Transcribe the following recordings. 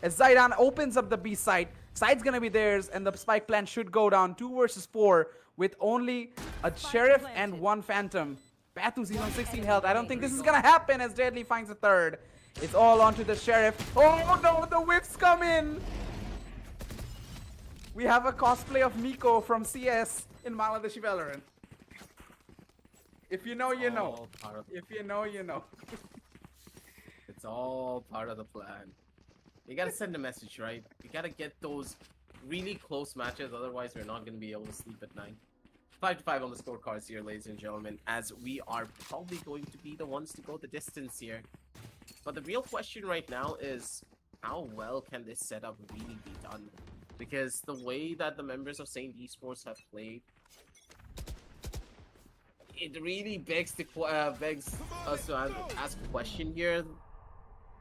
as Zaidan opens up the B site. Side's gonna be theirs, and the spike plant should go down 2 versus 4 with only a Sheriff and 1 Phantom. Pathu's on 16 health. I don't think this is gonna happen as Deadly finds a third. It's all onto the Sheriff. Oh no, the whiffs come in! We have a cosplay of Miko from CS in Bangladeshi Valorant. If you know, you know. If you know, you know. It's all part of the plan. You gotta send a message, right? You gotta get those really close matches, otherwise we're not gonna be able to sleep at night. 5-5 on the scorecards here, ladies and gentlemen, as we are probably going to be the ones to go the distance here. But the real question right now is, how well can this setup really be done? Because the way that the members of Saint Esports have played, it really begs us to ask a question here.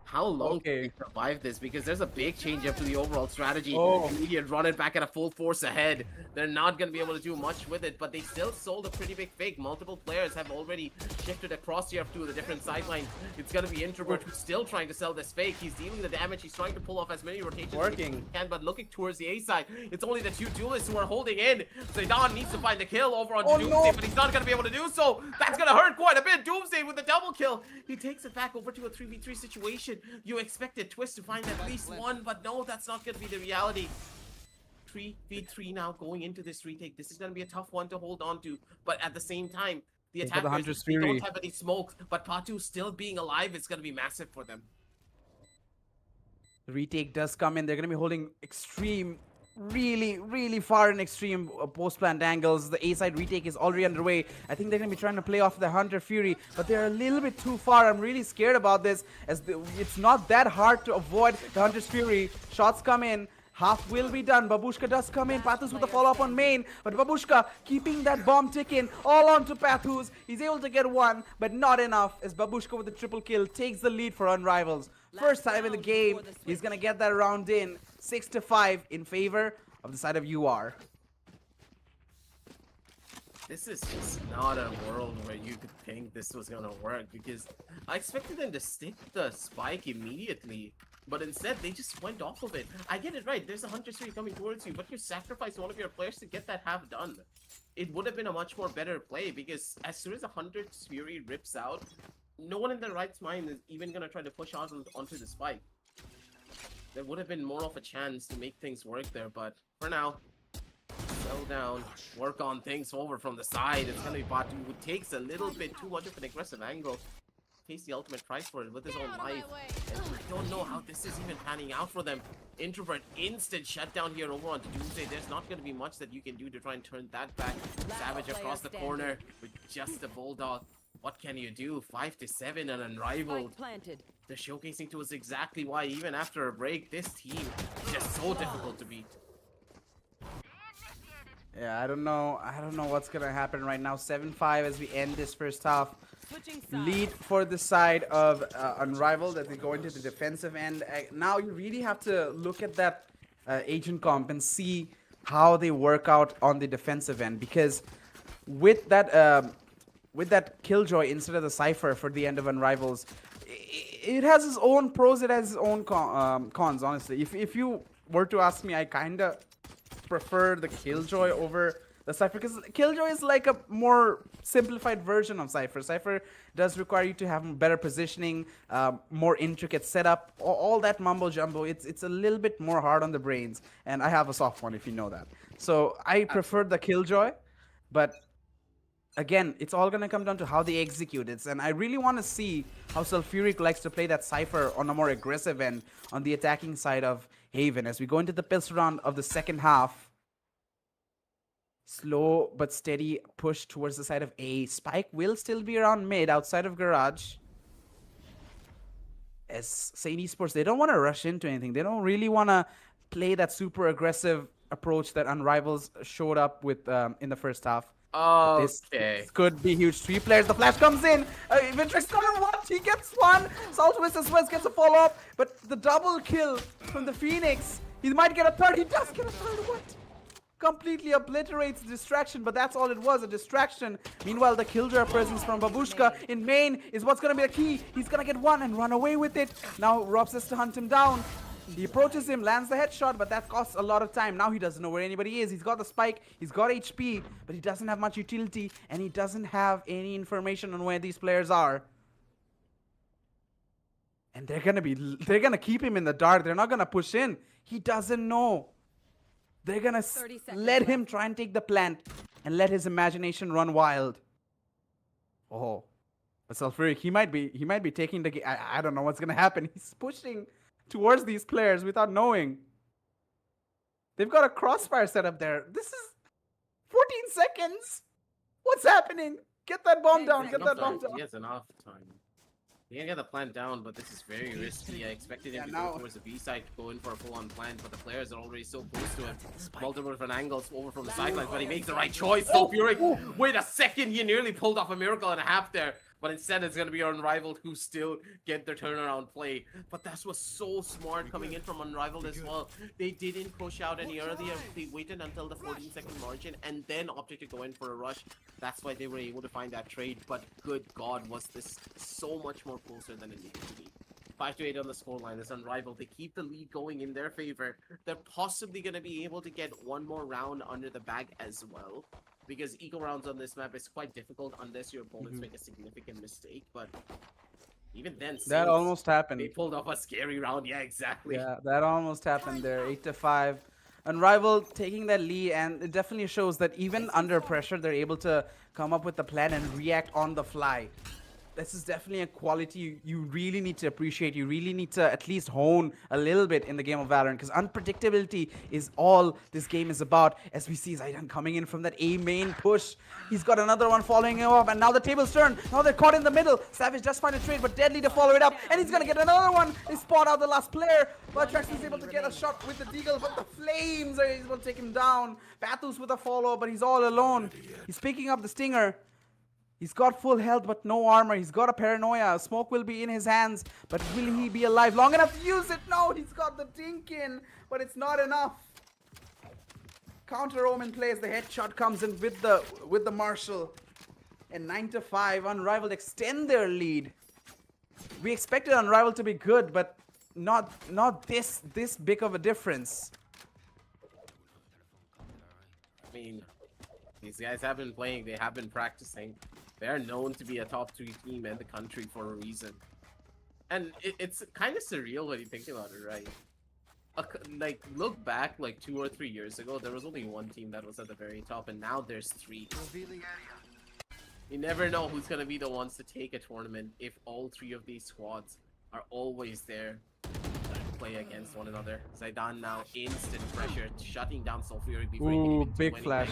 How long can we survive this? Because there's a big change up to the overall strategy. Immediate run it back at a full force ahead. They're not going to be able to do much with it, but they still sold a pretty big fake. Multiple players have already shifted across here to the different sidelines. It's going to be Introvert who's still trying to sell this fake. He's dealing the damage. He's trying to pull off as many rotations as he can, but looking towards the A side, it's only the 2 duelists who are holding in. Zaidan needs to find the kill over on Doomsday, but he's not going to be able to do so. That's going to hurt quite a bit. Doomsday with the double kill. He takes it back over to a 3v3 situation. You expected Twist to find at least one, but no, that's not going to be the reality. 3v3 now going into this retake. This is going to be a tough one to hold on to, but at the same time, the attackers, they don't have any smoke, but Patu still being alive, it's going to be massive for them. The retake does come in. They're going to be holding extreme, really far in extreme post-plant angles. The A-side retake is already underway. I think they're going to be trying to play off the Hunter Fury, but they're a little bit too far. I'm really scared about this, as it's not that hard to avoid the Hunter's Fury. Shots come in. Half will be done. Babushka does come in. Pathus with a follow-up on main. But Babushka keeping that bomb ticking all onto Pathus. He's able to get one, but not enough, as Babushka with the triple kill takes the lead for Unrivals. First time in the game, he's going to get that round in. 6-5 in favor of the side of UR. This is just not a world where you could think this was going to work, because I expected them to stick the spike immediately. But instead, they just went off of it. I get it right. There's a Hunter Fury coming towards you, but you sacrificed one of your players to get that half done. It would have been a much more better play, because as soon as a Hunter Fury rips out, no one in their right mind is even going to try to push out onto the spike. There would have been more of a chance to make things work there, but for now, settle down, work on things over from the side. It's going to be Batu, who takes a little bit too much of an aggressive angle. Pays the ultimate price for it with his own life. And I don't know how this is even panning out for them. Introvert instant shutdown here over on Doomsday. There's not going to be much that you can do to try and turn that back. Savage across the corner with just a Bulldog. What can you do? 5-7 and unrivaled. They're showcasing to us exactly why, even after a break, this team is just so difficult to beat. Yeah, I don't know what's gonna happen right now. 7-5 as we end this first half. Lead for the side of Unrivaled as they go into the defensive end. Now you really have to look at that agent comp and see how they work out on the defensive end, because with that Killjoy instead of the Cypher for the end of Unrivals, it has its own pros, it has its own cons, honestly. If you were to ask me, I kinda prefer the Killjoy over the Cypher, because Killjoy is like a more simplified version of Cypher. Cypher does require you to have better positioning, more intricate setup, all that mumbo jumbo. It's a little bit more hard on the brains, and I have a soft one, if you know that. So I prefer the Killjoy, but again, it's all gonna come down to how they execute it, and I really want to see how Sulfuric likes to play that Cypher on a more aggressive end on the attacking side of Haven as we go into the pistol round of the second half. Slow but steady push towards the side of A. Spike will still be around mid outside of Garage. As Saint Esports, they don't want to rush into anything. They don't really want to play that super aggressive approach that Unrivals showed up with in the first half. This could be huge. 3 players. The flash comes in. Vintrix got one. He gets one. Southwest as well gets a follow-up. But the double kill from the Phoenix. He might get a third. He does get a third. What? Completely obliterates the distraction, but that's all it was, a distraction. Meanwhile, the Killjoy presence from Babushka in main is what's going to be the key. He's going to get one and run away with it. Now, Robs has to hunt him down. He approaches him, lands the headshot, but that costs a lot of time. Now he doesn't know where anybody is. He's got the spike, he's got HP, but he doesn't have much utility, and he doesn't have any information on where these players are. And they're gonna keep him in the dark. They're not gonna push in. He doesn't know. They're gonna let him try and take the plant and let his imagination run wild. Oh, but Sulfuric, he might be taking the game. I don't know what's gonna happen. He's pushing towards these players without knowing. They've got a crossfire set up there. This is 14 seconds. What's happening? Get that bomb down. Get that bomb down. He has enough time. He can get the plant down, but this is very risky. I expected him to go towards the B side, go in for a full-on plant, but the players are already so close to him. Multiple different angles over from the sidelines, but he makes the right choice. So Fury, wait a second, he nearly pulled off a miracle and a half there. But instead, it's going to be Unrivaled who still get their turnaround play. But that was so smart coming in from Unrivaled as well. They didn't push out any earlier. They waited until the 14-second margin and then opted to go in for a rush. That's why they were able to find that trade. But good God, was this so much more closer than it needed to be. 5-8 on the scoreline. It's Unrivaled. They keep the lead going in their favor. They're possibly going to be able to get one more round under the bag as well. Because eco rounds on this map is quite difficult unless your opponents make a significant mistake. But even then, that almost happened. They pulled off a scary round. Yeah, exactly. Yeah, that almost happened there. 8-5. Unrivaled taking that lead, and it definitely shows that even under pressure, they're able to come up with a plan and react on the fly. This is definitely a quality you really need to appreciate. You really need to at least hone a little bit in the game of Valorant, because unpredictability is all this game is about. As we see Zaidan coming in from that A main push. He's got another one following him up, and now the tables turn. Now they're caught in the middle. Savage just find a trade, but Deadly to follow it up, and he's gonna get another one. They spot out the last player, but Trax is able to get a shot with the Deagle, but the Flames are able to take him down. Bathus with a follow, but he's all alone. He's picking up the Stinger. He's got full health but no armor. He's got a paranoia. Smoke will be in his hands, but will he be alive long enough to use it? No, he's got the dink in, but it's not enough. Counter Omen plays. The headshot comes in with the Marshall. And 9-5, Unrivaled extend their lead. We expected Unrivaled to be good, but not this big of a difference. I mean, these guys have been playing. They have been practicing. They're known to be a top 3 team in the country for a reason. And it's kind of surreal when you think about it, right? Like, look back like 2 or 3 years ago, there was only one team that was at the very top, and now there's 3. You never know who's going to be the ones to take a tournament if all 3 of these squads are always there to play against one another. Zaidan now instant pressure, shutting down Sulfuric before he can even do big anything. flash.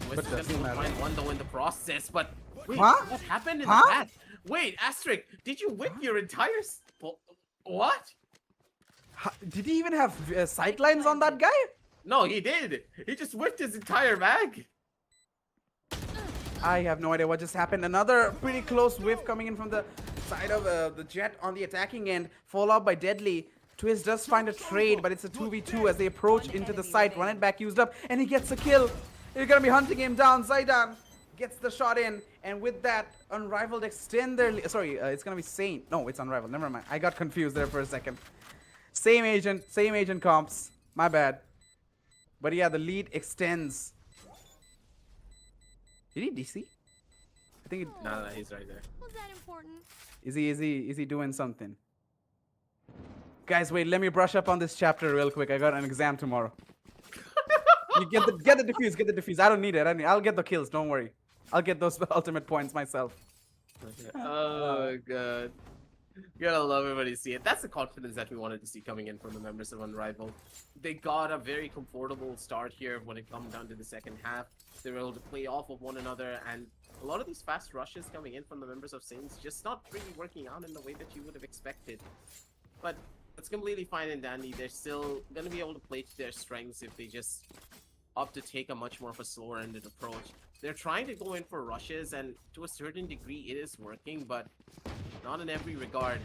But doesn't find one though in the process, but wait, Huh? what happened in the past? Wait, Asterisk, did you whip your entire what? Did he even have sightlines on that guy? No, he did. He just whipped his entire bag. I have no idea what just happened. Another pretty close whiff coming in from the side of the Jet on the attacking end, followed by Deadly. Twist does find a trade, but it's a 2v2 as they approach into the site. Run it back used up, and he gets a kill. They're gonna be hunting him down. Zaidan gets the shot in, and with that, Unrivaled extend their sorry, it's gonna be Saint. No, it's Unrivaled. Never mind. I got confused there for a second. Same agent comps. My bad. But yeah, the lead extends. Did he DC? I think it, No, he's right there. Was that important? is he doing something? Guys, wait, let me brush up on this chapter real quick. I got an exam tomorrow. You get the defuse. I don't need it. I'll get the kills. Don't worry. I'll get those ultimate points myself. Oh god, you gotta love it when you see it. That's the confidence that we wanted to see coming in from the members of Unrivaled. They got a very comfortable start here when it comes down to the second half. They were able to play off of one another, and a lot of these fast rushes coming in from the members of Saints just not really working out in the way that you would have expected. But it's completely fine and dandy. They're still gonna be able to play to their strengths if they just opt to take a much more of a slower-ended approach. They're trying to go in for rushes, and to a certain degree it is working, but not in every regard.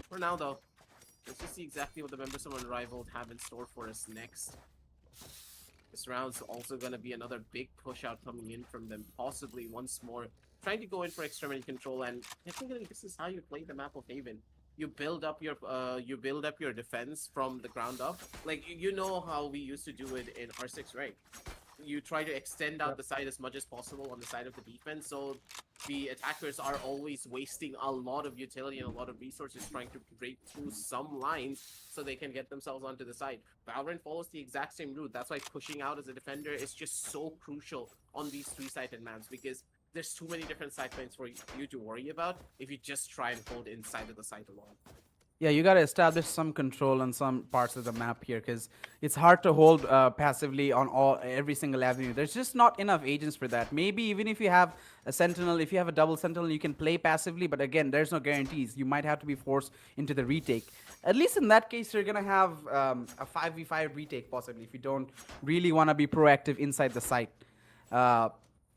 For now though, let's just see exactly what the members of Unrivaled have in store for us next. This round's also gonna be another big push out coming in from them, possibly once more, trying to go in for extremity control, and technically this is how you play the map of Haven. you build up your defense from the ground up. Like you know how we used to do it in R6, right? You try to extend out Yep. the side as much as possible on the side of the defense, so the attackers are always wasting a lot of utility and a lot of resources trying to break through some lines so they can get themselves onto the side. Valorant follows the exact same route. That's why pushing out as a defender is just so crucial on these three-sided maps, because there's too many different side points for you to worry about if you just try and hold inside of the site alone. Yeah, you got to establish some control on some parts of the map here because it's hard to hold passively on every single avenue. There's just not enough agents for that. Maybe even if you have a sentinel, if you have a double sentinel, you can play passively. But again, there's no guarantees. You might have to be forced into the retake. At least in that case, you're gonna have a 5v5 retake possibly if you don't really want to be proactive inside the site. Uh,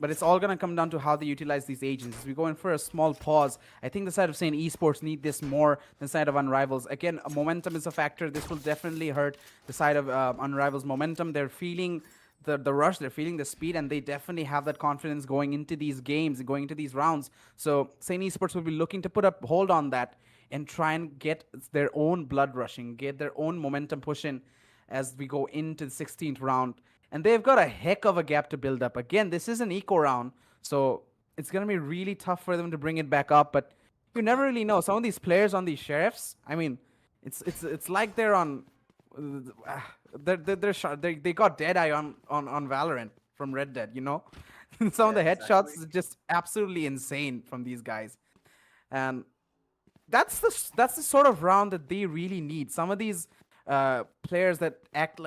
but it's all gonna come down to how they utilize these agents. As we go in for a small pause, I think the side of saying esports need this more than the side of Unrivals. Again, momentum is a factor. This will definitely hurt the side of Unrivals momentum. They're feeling the rush, they're feeling the speed, and they definitely have that confidence going into these games, going into these rounds. So Saint Esports will be looking to put a hold on that and try and get their own blood rushing, get their own momentum pushing as we go into the 16th round. And they've got a heck of a gap to build up. Again, this is an eco round, so it's going to be really tough for them to bring it back up. But you never really know. Some of these players on these sheriffs, I mean, it's like they're on, they got Deadeye on Valorant from Red Dead. You know, some of Yeah, the exactly. headshots is just absolutely insane from these guys, and that's the sort of round that they really need. Some of these players that act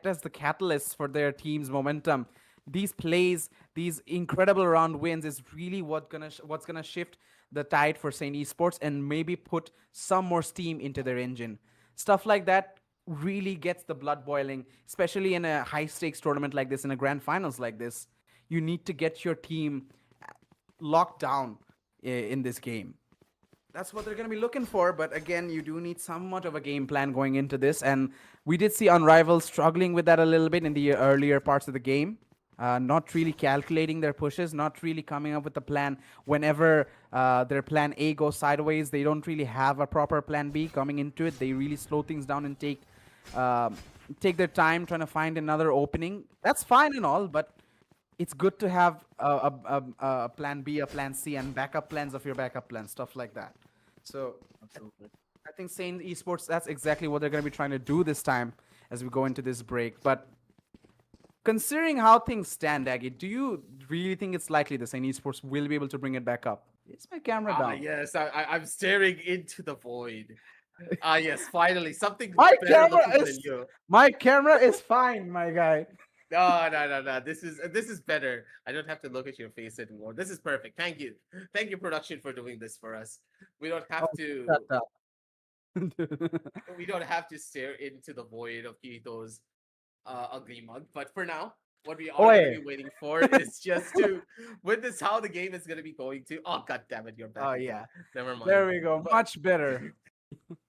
as the catalysts for their team's momentum. These plays, these incredible round wins, is really what's gonna shift the tide for Saint Esports and maybe put some more steam into their engine. Stuff like that really gets the blood boiling, especially in a high stakes tournament like this, in a grand finals like this. You need to get your team locked down in this game. That's what they're going to be looking for. But again, you do need somewhat of a game plan going into this. And we did see Unrivaled struggling with that a little bit in the earlier parts of the game. Not really calculating their pushes, not really coming up with a plan. Whenever their plan A goes sideways, they don't really have a proper plan B coming into it. They really slow things down and take their time trying to find another opening. That's fine and all, but it's good to have a plan B, a plan C, and backup plans of your backup plans, stuff like that. So Absolutely. I think Saint Esports, that's exactly what they're going to be trying to do this time as we go into this break. But considering how things stand, Aggie, do you really think it's likely the Saint Esports will be able to bring it back up? Is my camera Ah, down? yes, I'm staring into the void. Ah, yes, finally, something My better looking camera than is you. my camera is fine, my guy. No, no, no, no. This is better. I don't have to look at your face anymore. This is perfect. Thank you, production, for doing this for us. We don't have Oh, shut to. up. We don't have to stare into the void of Kirito's ugly mug. But for now, what we are gonna Oi. be waiting for is just to witness how the game is gonna be going to. Oh, god damn it, you're Oh back again. yeah. Never mind. There we go. But Much better.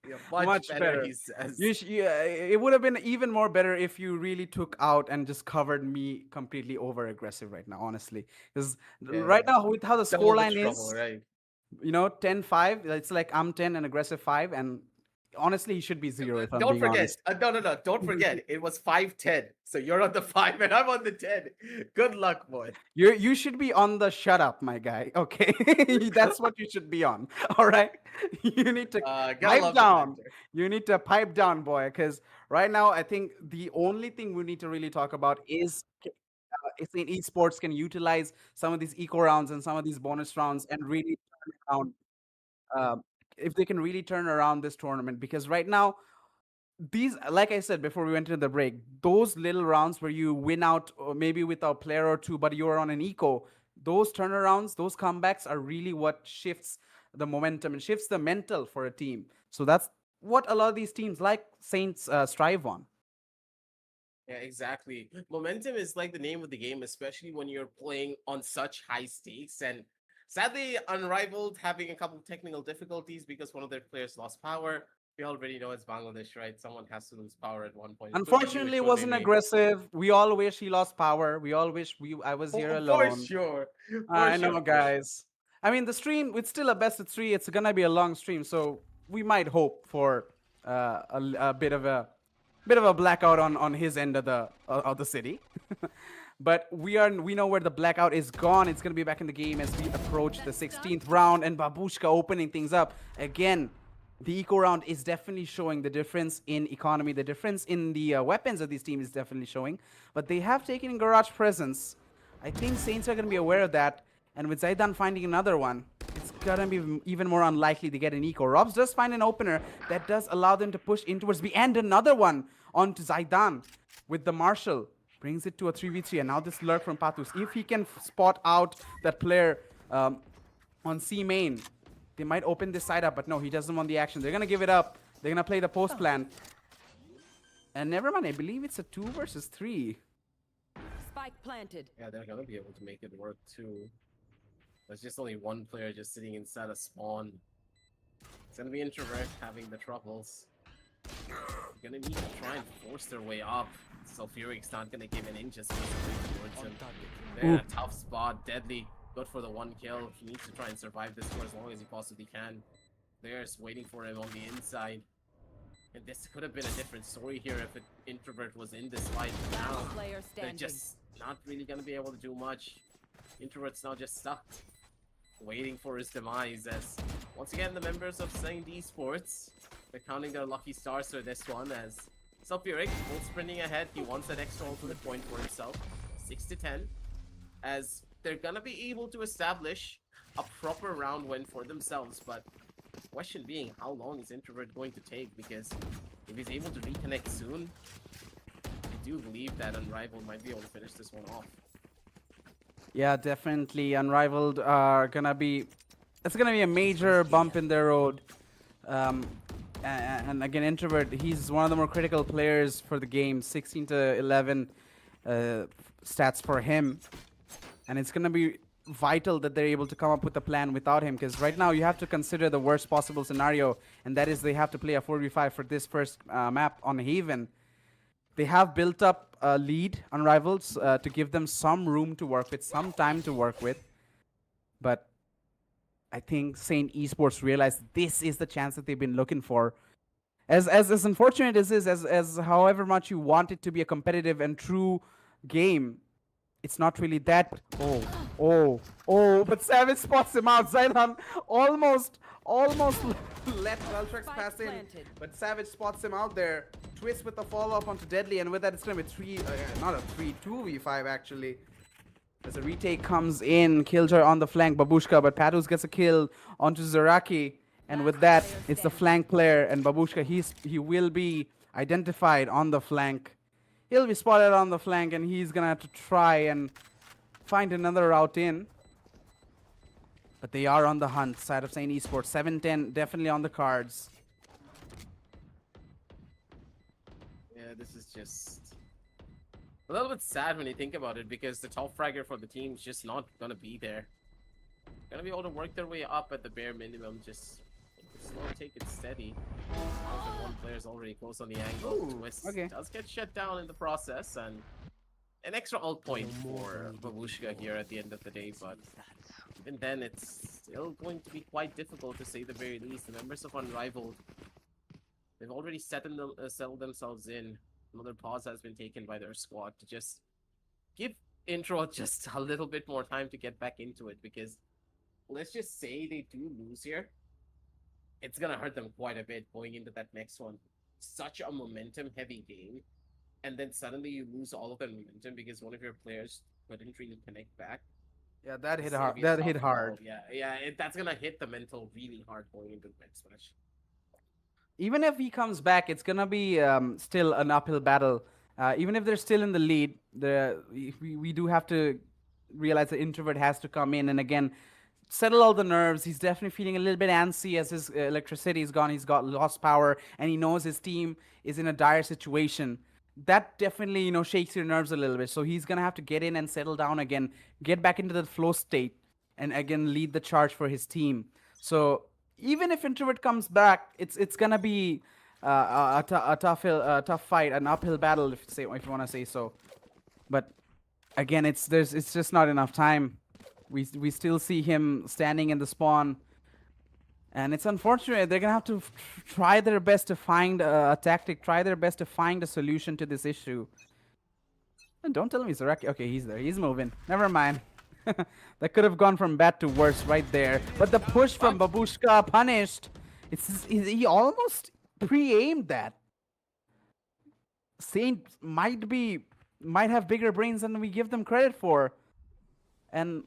yeah, much Much better. better. He says. It would have been even more better if you really took out and just covered me completely over aggressive right now, honestly. Because right Yeah, now, with how the double the scoreline trouble, is, right? 10-5, it's like I'm 10 and aggressive 5. And honestly, he should be 0 if I'm Don't being forget. honest. No, no, no. Don't forget. It was 5-10. So you're on the 5 and I'm on the 10. Good luck, boy. You should be on the shut up, my guy. Okay, that's what you should be on. All right, you need to Gotta pipe love the down. banter. You need to pipe down, boy. Because right now, I think the only thing we need to really talk about is if in esports can utilize some of these eco rounds and some of these bonus rounds and really turn around. Um, if they can really turn around this tournament, because right now these, like I said before we went into the break, those little rounds where you win out maybe with a player or two, but you're on an eco, those turnarounds, those comebacks are really what shifts the momentum and shifts the mental for a team. So that's what a lot of these teams like Saints strive on. Yeah, exactly. Momentum is like the name of the game, especially when you're playing on such high stakes. And sadly, Unrivaled having a couple of technical difficulties because one of their players lost power. We already know it's Bangladesh, right? Someone has to lose power at one point. It could be you, Unfortunately, it it could be wasn't me. aggressive. We all wish he lost power. We all wish I was here For alone. sure. For I sure. know, For sure. guys. I mean, the stream, it's still a best of three. It's gonna be a long stream, so we might hope for a bit of a blackout on his end of the city. But we know where the blackout is gone. It's gonna be back in the game as we approach the 16th round, and Babushka opening things up again. The eco round is definitely showing the difference in economy. The difference in the weapons of these teams is definitely showing. But they have taken in garage presence. I think Saints are gonna be aware of that. And with Zaidan finding another one, it's gonna be even more unlikely to get an eco. Robs does find an opener that does allow them to push in towards B, and another one onto Zaidan with the Marshal. Brings it to a 3v3, and now this lurk from Patus. If he can spot out that player on C main, they might open this side up, but no, he doesn't want the action. They're gonna give it up. They're gonna play the post plan. And never mind, I believe it's a 2 versus 3. Spike planted. Yeah, they're gonna be able to make it work too. There's just only one player just sitting inside a spawn. It's gonna be Introvert having the troubles. They're gonna need to try and force their way up. Sulfuric's not gonna give an inch just towards him. They're in a tough spot. Deadly. Good for the 1 kill. He needs to try and survive this for as long as he possibly can. There's waiting for him on the inside. And this could have been a different story here if an Introvert was in this fight. Now Player they're standing. just not really gonna be able to do much. Introvert's now just stuck, waiting for his demise. As once again the members of Saint Esports, they're counting their lucky stars for this one. As Sulfuric full sprinting ahead, he wants that extra ultimate point for himself. 6-10, as they're gonna be able to establish a proper round win for themselves. But question being, how long is Introvert going to take? Because if he's able to reconnect soon, I do believe that Unrivaled might be able to finish this one off. Yeah, definitely. Unrivaled are gonna be. It's gonna be a major bump in their road. And again, Introvert, he's one of the more critical players for the game. 16 to 11 stats for him, and it's gonna be vital that they're able to come up with a plan without him. Because right now you have to consider the worst possible scenario, and that is they have to play a 4v5 for this first map on Haven. They have built up a lead on Rivals to give them some room to work with, some time to work with. But I think Saint Esports realized this is the chance that they've been looking for. As unfortunate as this is, as however much you want it to be a competitive and true game, it's not really that. But Savage spots him out. Zaidan almost let Veltrex pass in, planted. but Savage spots him out there. Twist with the follow-up onto Deadly, and with that it's gonna be not a 2v5 actually. As a retake comes in, Killjoy on the flank, Babushka, but Patus gets a kill onto Zaraki, and with that, it's the flank player, and Babushka, he will be identified on the flank. He'll be spotted on the flank, and he's gonna have to try and find another route in. But they are on the hunt, side of Saint Esports. 7-10, definitely on the cards. Yeah, this is just a little bit sad when you think about it, because the top fragger for the team is just not gonna be there. Gonna be able to work their way up at the bare minimum, just slow, take it steady. One player's already close on the angle. Ooh, Twist okay. does get shut down in the process, and an extra ult point for Babushka here at the end of the day, but even then it's still going to be quite difficult to say the very least. The members of Unrivaled, they've already settled themselves in. Another pause has been taken by their squad to just give Intro just a little bit more time to get back into it, because let's just say they do lose here, it's gonna hurt them quite a bit going into that next one. Such a momentum heavy game, and then suddenly you lose all of that momentum because one of your players couldn't really connect back. Yeah, that hit It's gonna hard. be a That tough hit hard. call. Yeah, that's gonna hit the mental really hard going into the next match. Even if he comes back, it's gonna be still an uphill battle. Even if they're still in the lead, we do have to realize the Introvert has to come in and again settle all the nerves. He's definitely feeling a little bit antsy as his electricity is gone. He's got lost power, and he knows his team is in a dire situation. That definitely, shakes your nerves a little bit. So he's gonna have to get in and settle down again, get back into the flow state, and again lead the charge for his team. So even if Introvert comes back, it's gonna be a tough fight, an uphill battle, if you want to say so. But again, it's just not enough time. We still see him standing in the spawn, And it's unfortunate. They're gonna have to try their best to find a tactic, try their best to find a solution to this issue. And don't tell me Zaraki. Okay, he's there. He's moving. Never mind. That could have gone from bad to worse right there. But the push from Babushka punished. He almost pre-aimed that. Saint might have bigger brains than we give them credit for. And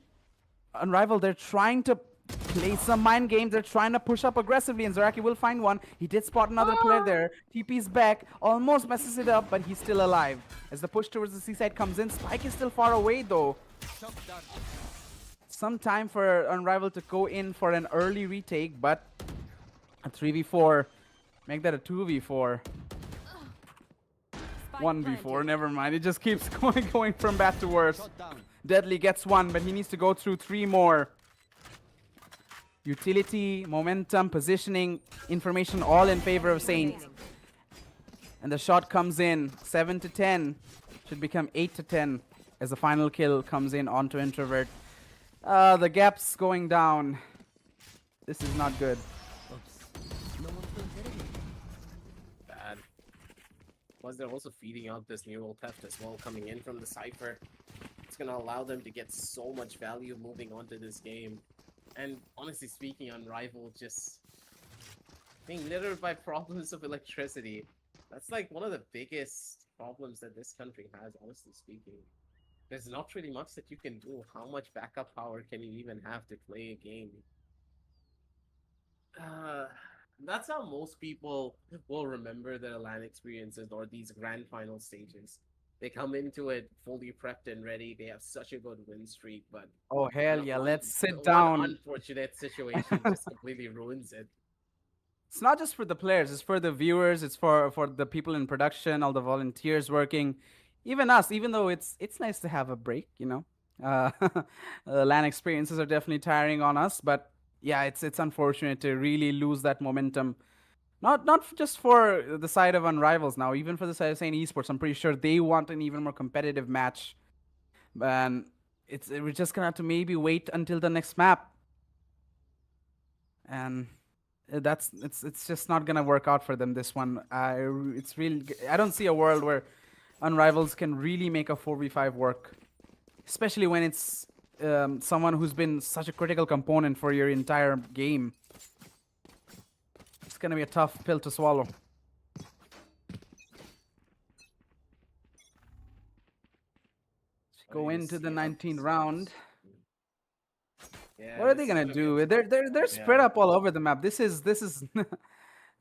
Unrivaled, they're trying to play some mind games. They're trying to push up aggressively, and Zaraki will find one. He did spot another player there. TP's back, almost messes it up, but he's still alive. As the push towards the seaside comes in, Spike is still far away though. Some time for Unrivaled to go in for an early retake, but a 3v4. Make that a 2v4. 1v4, never mind. It just keeps going from bad to worse. Deadly gets one, but he needs to go through 3 more. Utility, momentum, positioning, information all in favor of Saint. And the shot comes in. 7 to 10. Should become 8 to 10 as the final kill comes in onto Introvert. The gap's going down. This is not good. Bad. Plus, they're also feeding out this neural theft as well, coming in from the Cypher. It's gonna allow them to get so much value moving on to this game. And honestly speaking, Unrivaled just being littered by problems of electricity. That's like one of the biggest problems that this country has, honestly speaking. There's not really much that you can do. How much backup power can you even have to play a game? That's how most people will remember their LAN experiences or these grand final stages. They come into it fully prepped and ready. They have such a good win streak, but Oh, hell yeah. Let's sit one down. unfortunate situation just completely ruins it. It's not just for the players. It's for the viewers. It's for the people in production, all the volunteers working. Even us, even though it's nice to have a break, you know. LAN experiences are definitely tiring on us, but yeah, it's unfortunate to really lose that momentum. Not just for the side of Unrivals now, even for the side of Saint Esports. I'm pretty sure they want an even more competitive match, and we're just gonna have to maybe wait until the next map, and it's just not gonna work out for them this one. I don't see a world where Unrivals can really make a 4v5 work, especially when it's someone who's been such a critical component for your entire game. It's gonna be a tough pill to swallow. Go into the 19th round. Yeah, What are this they is gonna be do? a- They're spread up all over the map. This is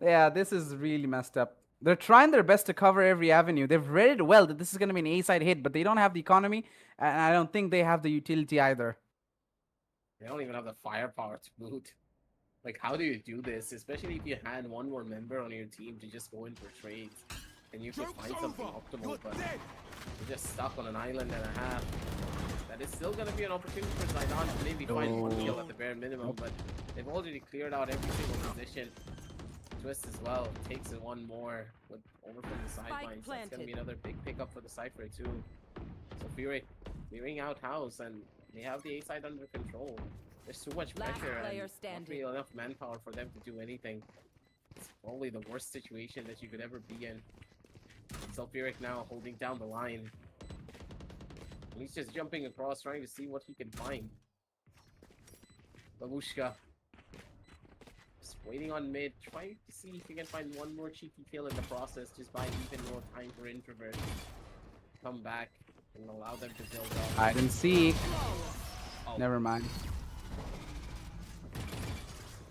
yeah, this is really messed up. They're trying their best to cover every avenue. They've read it well that this is gonna be an A-side hit, but they don't have the economy, and I don't think they have the utility either. They don't even have the firepower to boot. Like, how do you do this? Especially if you had one more member on your team to just go in for trades, and you could find something optimal, but you're just stuck on an island and a half. That is still going to be an opportunity for Zidane to maybe find one kill at the bare minimum, but they've already cleared out every single position. Twist as well takes it one more with over from the sidelines. That's going to be another big pickup for the Cypher too. So Fury clearing out house, and they have the A side under control. There's too much pressure and not really enough manpower for them to do anything. It's probably the worst situation that you could ever be in. Sulfuric now holding down the line. He's just jumping across, trying to see what he can find. Babushka just waiting on mid, trying to see if he can find one more cheeky kill in the process, just buying even more time for Introvert. Come back and allow them to build up. Hide and seek. Never mind.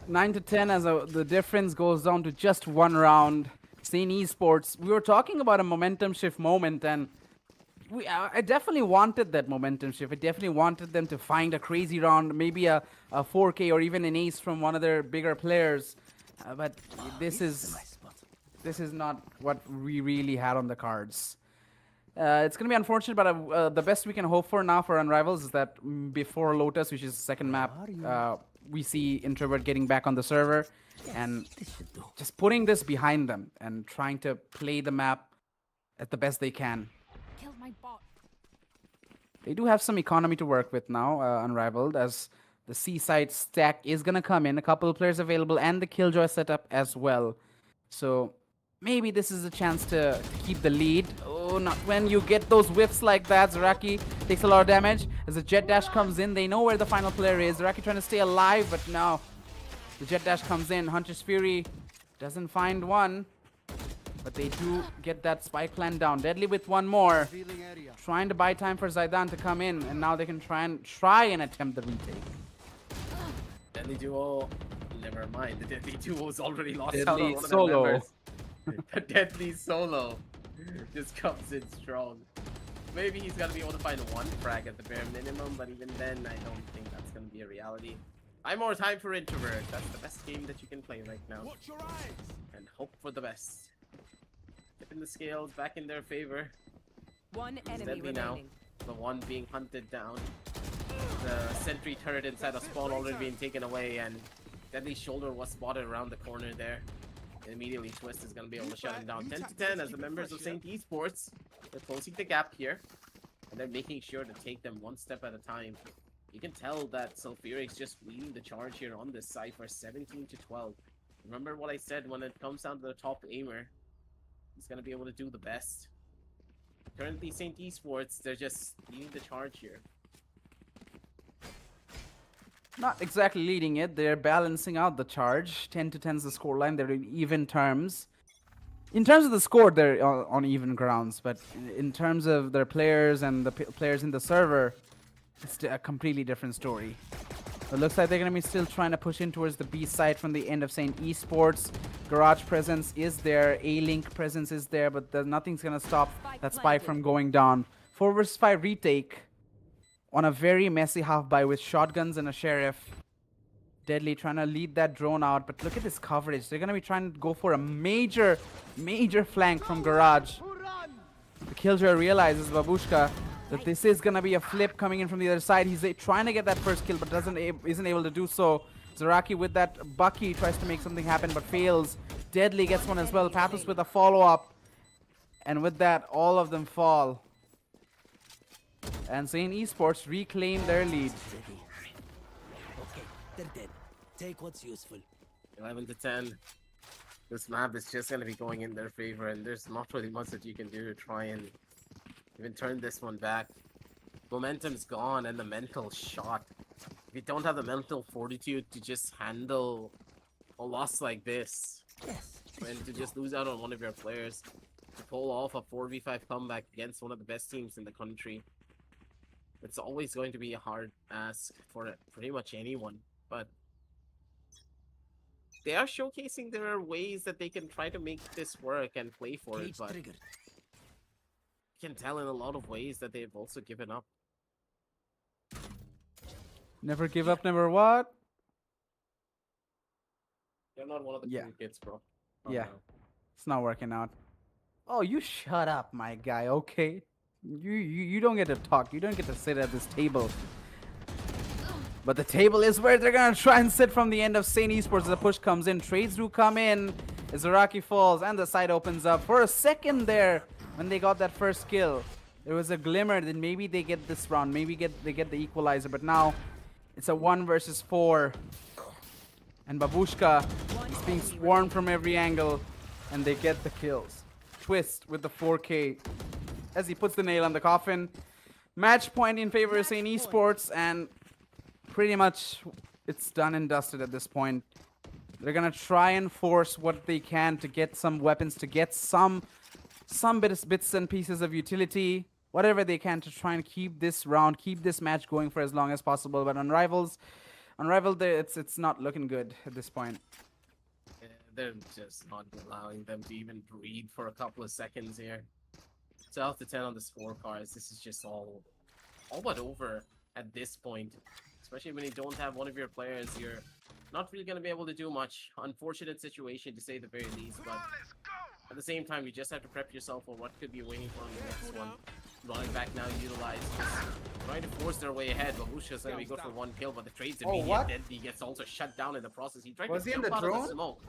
9 to 10 as the difference goes down to just one round. Saint Esports, we were talking about a momentum shift moment, and I definitely wanted that momentum shift. I definitely wanted them to find a crazy round, maybe a 4K or even an ace from one of their bigger players. But this is not what we really had on the cards. It's going to be unfortunate, but the best we can hope for now for Unrivals is that before Lotus, which is the second map, we see Introvert getting back on the server and just putting this behind them and trying to play the map at the best they can. Killed my bot. They do have some economy to work with now, Unrivaled, as The seaside stack is gonna come in. A couple of players available and the Killjoy setup as well. So maybe this is a chance to keep the lead. Oh, not when you get those whiffs like that. Zaraki takes a lot of damage. As the jet dash comes in, they know where the final player is. Zaraki trying to stay alive, but no. The jet dash comes in. Hunter's Fury doesn't find one. But they do get that spike plant down. Deadly with one more. Trying to buy time for Zaidan to come in. And now they can try and attempt the retake. Deadly Duo, never mind. The Deadly Duo's already lost out Deadly on one of solo. their members. The Deadly Solo just comes in strong. Maybe he's gonna be able to find one frag at the bare minimum, but even then, I don't think that's gonna be a reality. I'm more time for Introvert. That's the best game that you can play right now. Watch your eyes. And hope for the best. Tipping the scales back in their favor. One It's enemy Deadly now. remaining. The one being hunted down. The sentry turret inside of spawn already being taken away, and Deadly's shoulder was spotted around the corner there. And immediately Twist is going to be able to shut him down 10 to 10 as the members of St. Esports are closing the gap here. And they're making sure to take them one step at a time. You can tell that Sulfuric's just leading the charge here on this side for 17 to 12. Remember what I said, when it comes down to the top aimer, he's going to be able to do the best. Currently, St. Esports, they're just leading the charge here. Not exactly leading it. They're balancing out the charge. 10 to 10 is the scoreline. They're in even terms. In terms of the score, they're on even grounds. But in terms of their players and the players in the server, it's a completely different story. It looks like they're going to be still trying to push in towards the B side from the end of St. Esports. Garage presence is there. A-Link presence is there. But nothing's going to stop that spike from going down. 4 versus 5 retake. On a very messy half buy with shotguns and a sheriff. Deadly trying to lead that drone out, but look at this coverage. They're going to be trying to go for a major flank from Garage. The Killjoy realizes, Babushka, that this is going to be a flip coming in from the other side. He's trying to get that first kill, but isn't able to do so. Zaraki with that Bucky tries to make something happen, but fails. Deadly gets one as well. Papus with a follow-up. And with that, all of them fall. And St. Esports reclaim their lead. Okay, they're dead. Take what's useful. 11 to 10. This map is just going to be going in their favor, and there's not really much that you can do to try and even turn this one back. Momentum's gone, and the mental shot. If you don't have the mental fortitude to just handle a loss like this, and to just lose out on one of your players, to pull off a 4v5 comeback against one of the best teams in the country, it's always going to be a hard ask for pretty much anyone. But they are showcasing there are ways that they can try to make this work and play for it, but you can tell in a lot of ways that they've also given up. Never give up, never what? They're not one of the cool kids, bro. Yeah. No. It's not working out. Oh, you shut up, my guy, okay? You don't get to talk. You don't get to sit at this table. But the table is where they're going to try and sit from the end of St. Esports as the push comes in. Trades do come in as Zaraki falls and the side opens up. For a second there, when they got that first kill, there was a glimmer that maybe they get this round. Maybe they get the equalizer. But now it's a 1 versus 4. And Babushka is being swarmed from every angle. And they get the kills. Twist with the 4K as he puts the nail on the coffin. Match point in favor of St. Esports, and pretty much it's done and dusted at this point. They're gonna try and force what they can to get some weapons, to get some bits and pieces of utility, whatever they can to try and keep this round, keep this match going for as long as possible. But Unrivaled, it's not looking good at this point. They're just not allowing them to even breathe for a couple of seconds here. 12 to 10 on the scorecards. This is just all but over at this point. Especially when you don't have one of your players, you're not really going to be able to do much. Unfortunate situation to say the very least, but at the same time, you just have to prep yourself for what could be waiting for the next one. Running back now, utilized, trying to force their way ahead. Babushka's going to be good for 1 kill, but the trade's immediate. Then he gets also shut down in the process. He tried to jump out of the smoke.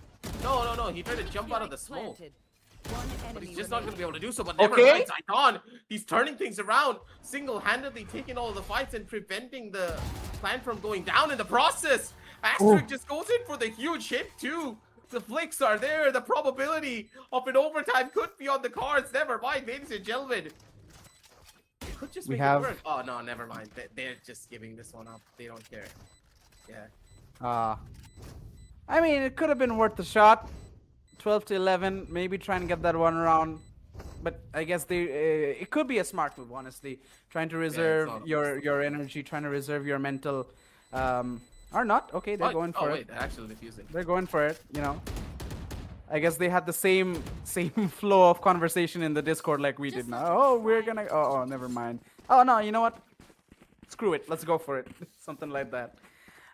No, he tried to jump out of the smoke. One But enemy he's just not going to be able to do so. But Okay. never mind, Icon. He's turning things around, single-handedly taking all the fights and preventing the clan from going down in the process. Asterisk just goes in for the huge hit too. The flicks are there. The probability of an overtime could be on the cards. Never mind, ladies and gentlemen. It could just We make have- it work. Oh no, never mind. They're just giving this one up. They don't care. Yeah. I mean, it could have been worth the shot. 12 to 11, maybe try and get that one around. But I guess it could be a smart move, honestly. Trying to reserve not a your energy, trying to reserve your mental, or not. Okay, they're going for wait, it. they're actually defusing. They're going for it. You know. I guess they had the same flow of conversation in the Discord like we did now. Oh, we're gonna. Oh, never mind. Oh no, you know what? Screw it. Let's go for it. Something like that.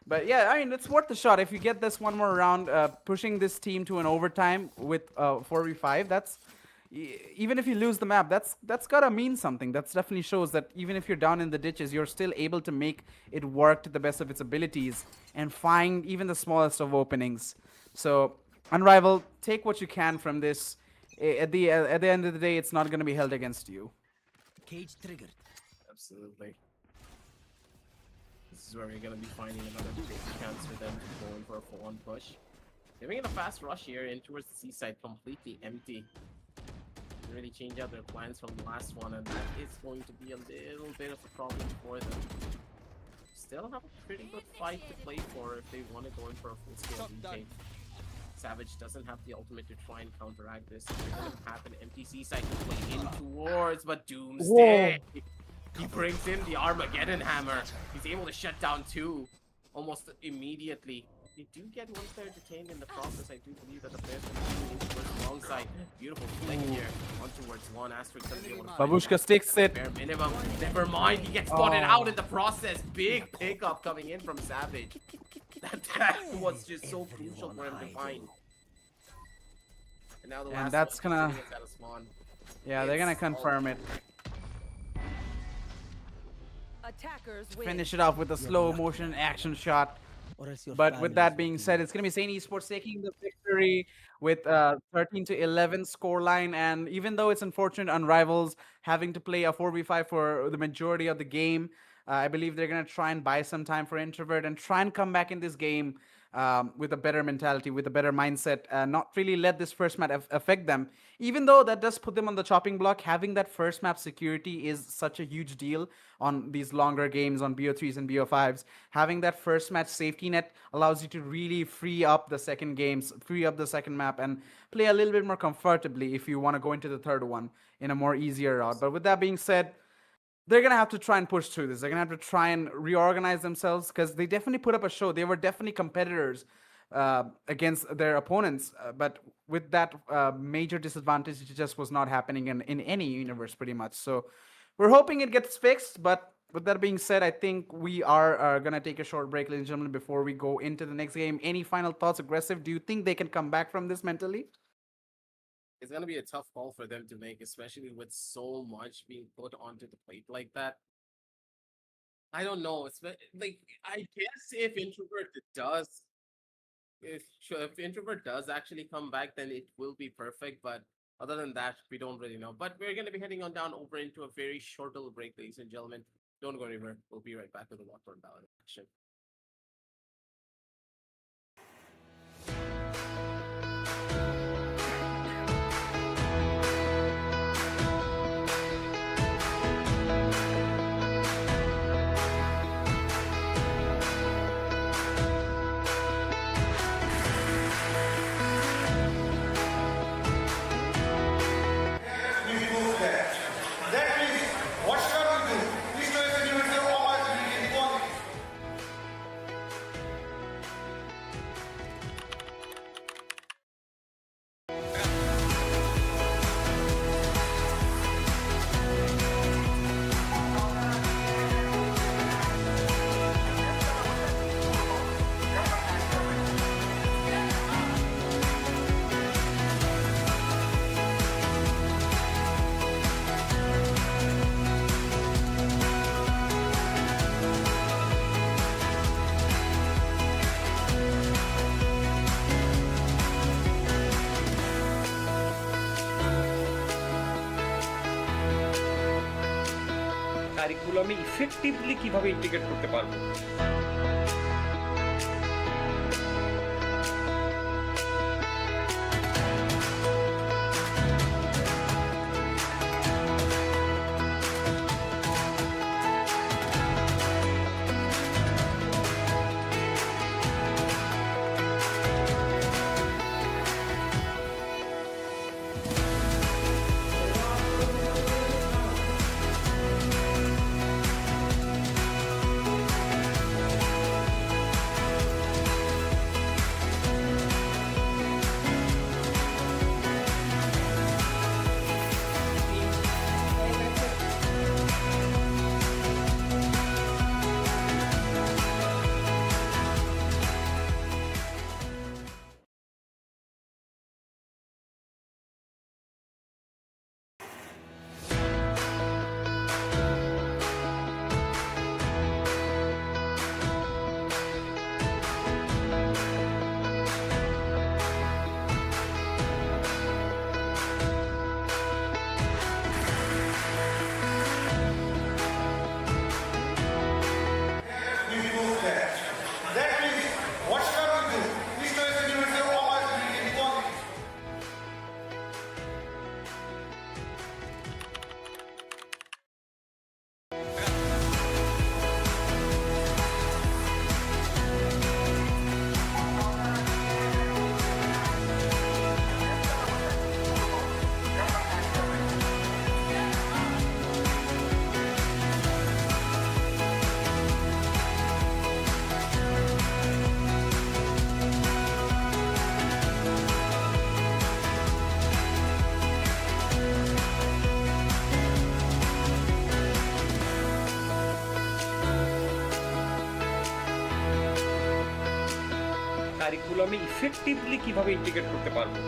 But yeah, I mean, it's worth the shot. If you get this one more round, pushing this team to an overtime with 4v5, that's even if you lose the map, that's gotta mean something. That's definitely shows that even if you're down in the ditches, you're still able to make it work to the best of its abilities and find even the smallest of openings. So, Unrivaled, take what you can from this. At the end of the day, it's not gonna be held against you. Cage triggered. Absolutely. This is where we're going to be finding another big chance for them to go in for a full-on push. Giving it a fast rush here in towards the seaside, completely empty. They really change out their plans from the last one, and that is going to be a little bit of a problem for them. Still have a pretty good fight to play for if they want to go in for a full-scale retake. Savage doesn't have the ultimate to try and counteract this. It's going to have an empty seaside to play in towards, but Doomsday. He brings in the Armageddon Hammer. He's able to shut down two almost immediately. They do get one player detained in the process. I do believe that the players are moving in towards the wrong side. Beautiful flick here. On towards one. Asterisk going to be able to Babushka sticks it. bare minimum. Never mind. He gets spotted out in the process. Big pickup coming in from Savage. That was just so crucial for him to find. And now the last that's one, gonna- sitting inside of Spawn. Yeah, they're gonna It's confirm it. Attackers win. Finish it off with a slow motion action shot. Or else your But with family that is being looking said, at it's going to be Saint Esports taking the victory with 13 to 11 scoreline. And even though it's unfortunate on Rivals having to play a 4v5 for the majority of the game, I believe they're going to try and buy some time for Introvert and try and come back in this game with a better mentality, with a better mindset, not really let this first map affect them. Even though that does put them on the chopping block, having that first map security is such a huge deal on these longer games on BO3s and BO5s. Having that first match safety net allows you to really free up the second games, free up the second map, and play a little bit more comfortably if you want to go into the third one in a more easier route. But with that being said, they're going to have to try and push through this. They're going to have to try and reorganize themselves because they definitely put up a show. They were definitely competitors against their opponents. But with that major disadvantage, it just was not happening in any universe pretty much. So we're hoping it gets fixed. But with that being said, I think we are going to take a short break, ladies and gentlemen, before we go into the next game. Any final thoughts, Aggressive? Do you think they can come back from this mentally? It's gonna be a tough call for them to make, especially with so much being put onto the plate like that. I don't know. It's like I guess if Introvert does actually come back, then it will be perfect. But other than that, we don't really know. But we're gonna be heading on down over into a very short little break, ladies and gentlemen. Don't go anywhere. We'll be right back with the Lockdown Ballot action. কারিকুলামে effectively কিভাবে integrate করতে পারবো। কারিকুলামে effectively কিভাবে integrate করতে পারবো।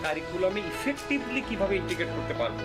কারিকুলামে effectively কিভাবে integrate করতে পারবো।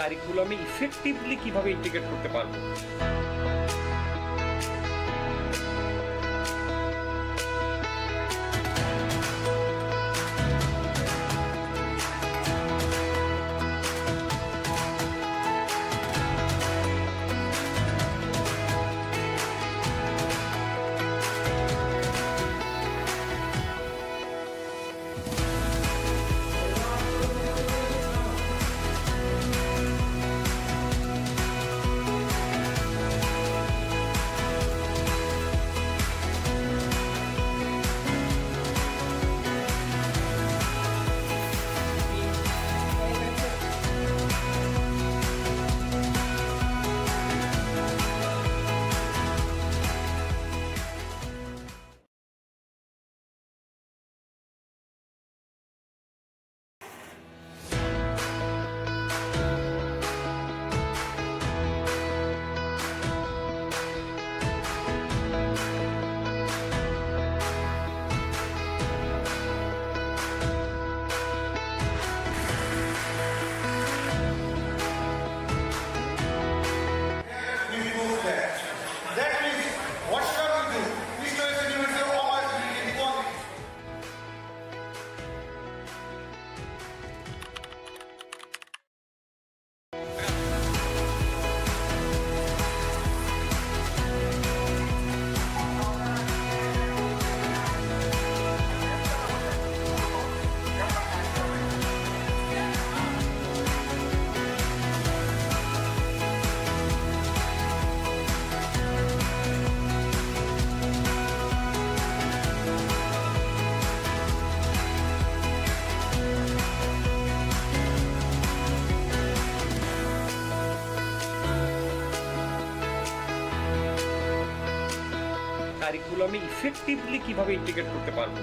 কারিকুলামে ইফেক্টিভলি কিভাবে ইন্টিগ্রেট করতে পারবো। কারিকুলামে ইফেক্টিভলি কিভাবে ইন্টিগ্রেট করতে পারবো।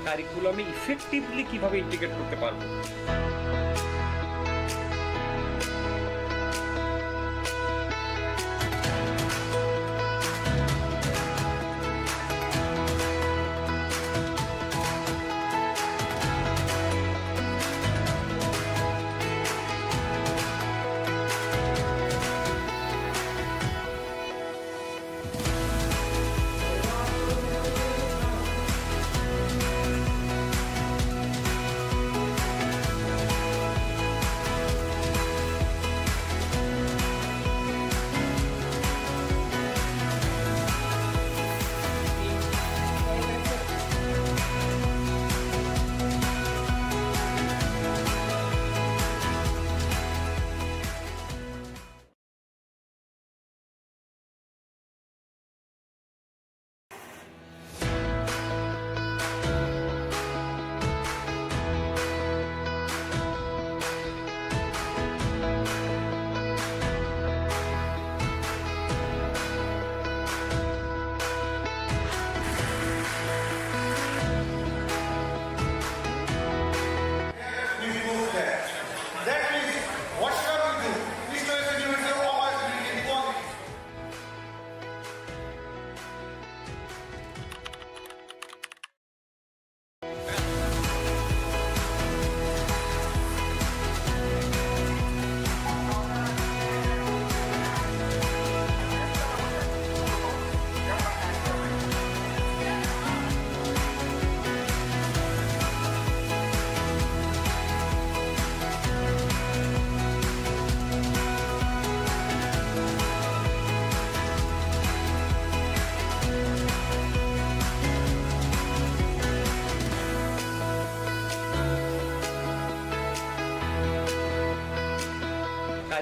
কারিকুলামে ইফেক্টিভলি কিভাবে ইন্টিগ্রেট করতে পারবো।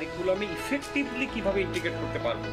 কারিকুলামে ইফেক্টিভলি কিভাবে ইন্টিগ্রেট করতে পারবো।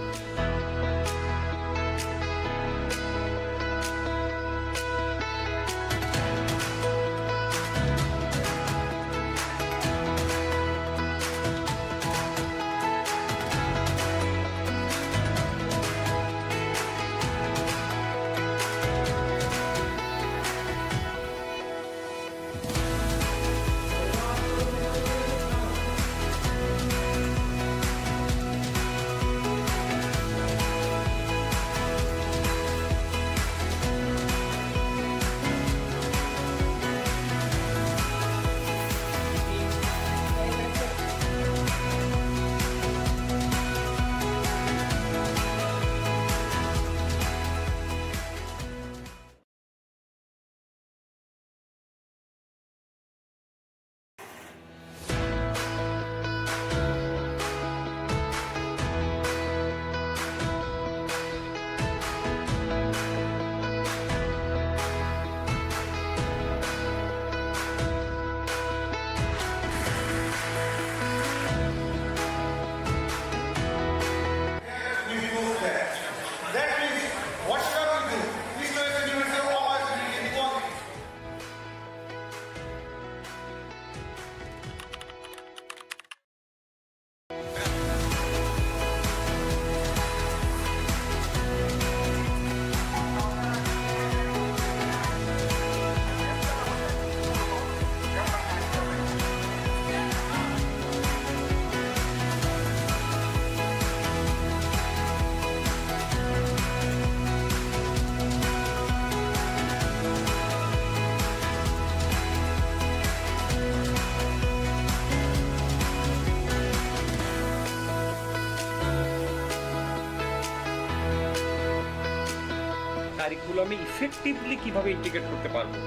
কারিকুলামে ইফেক্টিভলি কিভাবে ইন্টিগ্রেট করতে পারবো।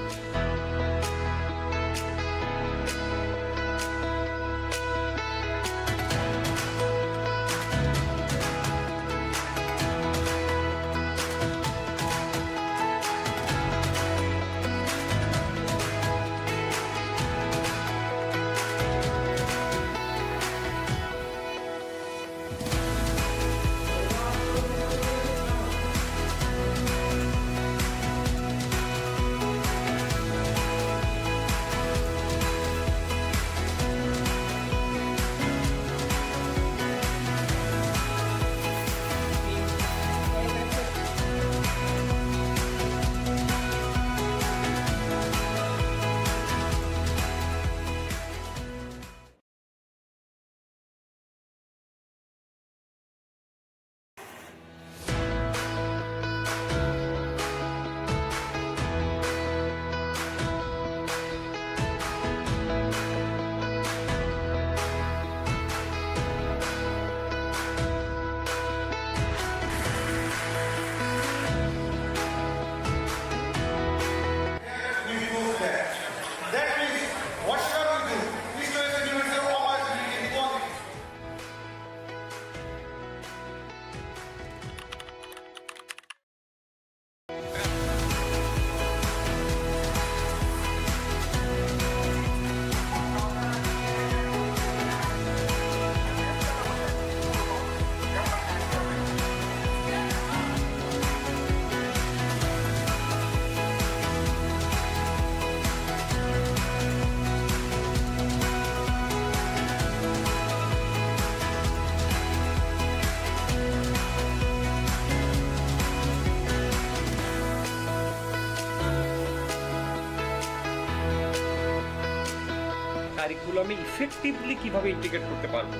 কারিকুলামে ইফেক্টিভলি কিভাবে ইন্টিগ্রেট করতে পারবো।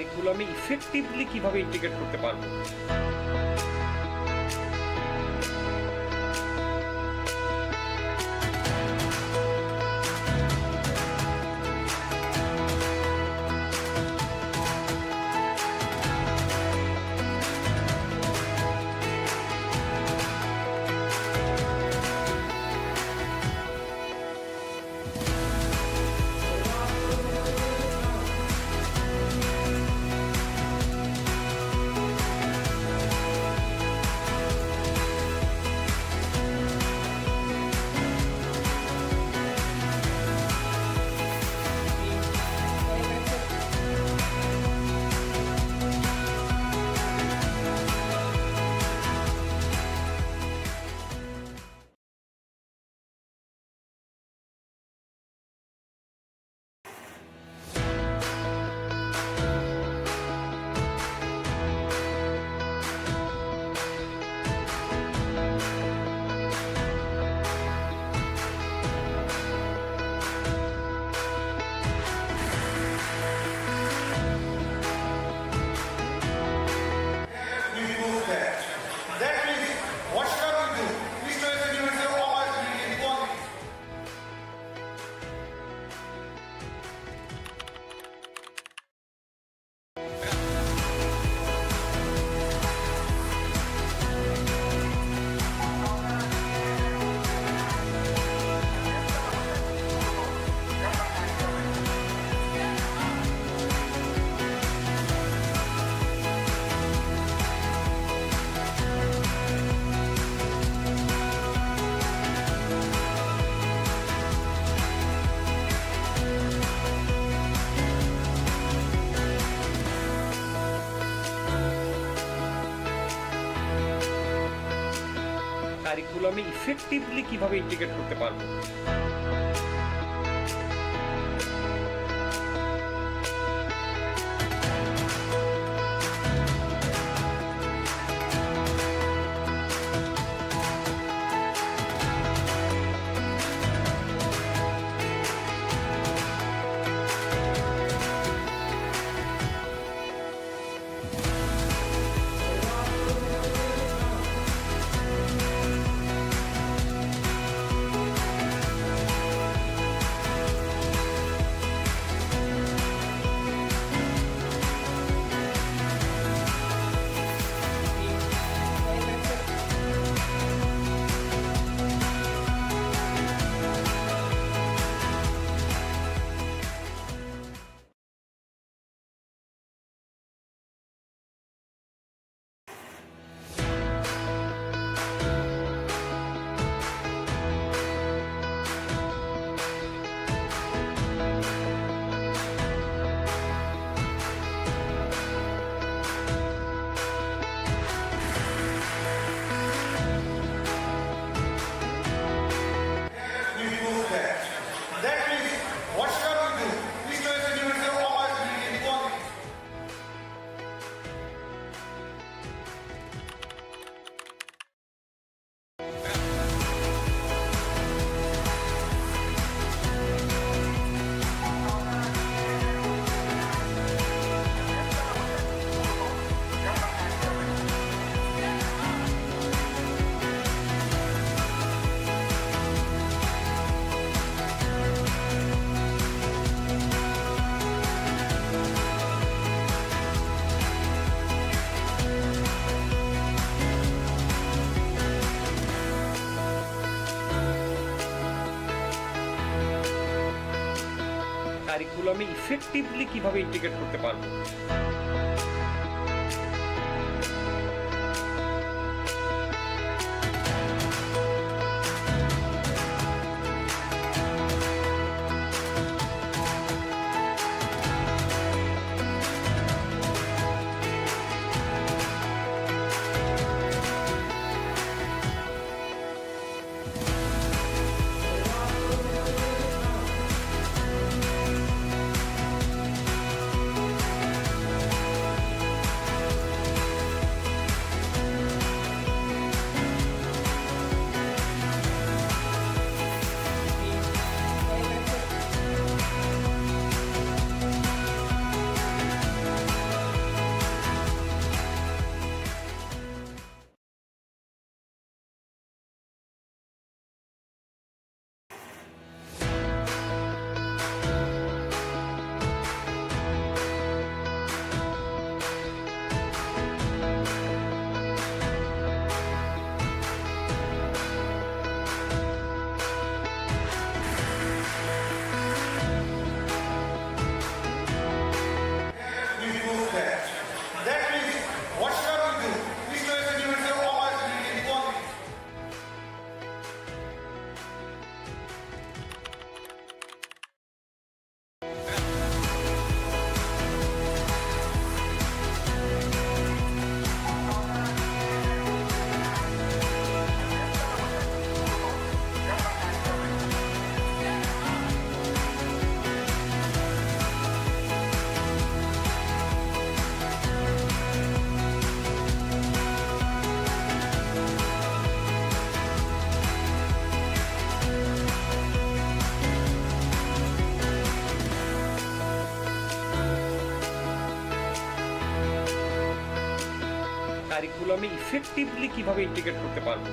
কারিকুলামে ইফেক্টিভলি কিভাবে ইন্টিগ্রেট করতে পারবো। কারিকুলামে ইফেক্টিভলি কিভাবে ইন্টিগ্রেট করতে পারবো। কারিকুলামে ইফেক্টিভলি কিভাবে ইন্টিগ্রেট করতে পারবো। কারিকুলামে ইফেক্টিভলি কিভাবে ইন্টিগ্রেট করতে পারবো।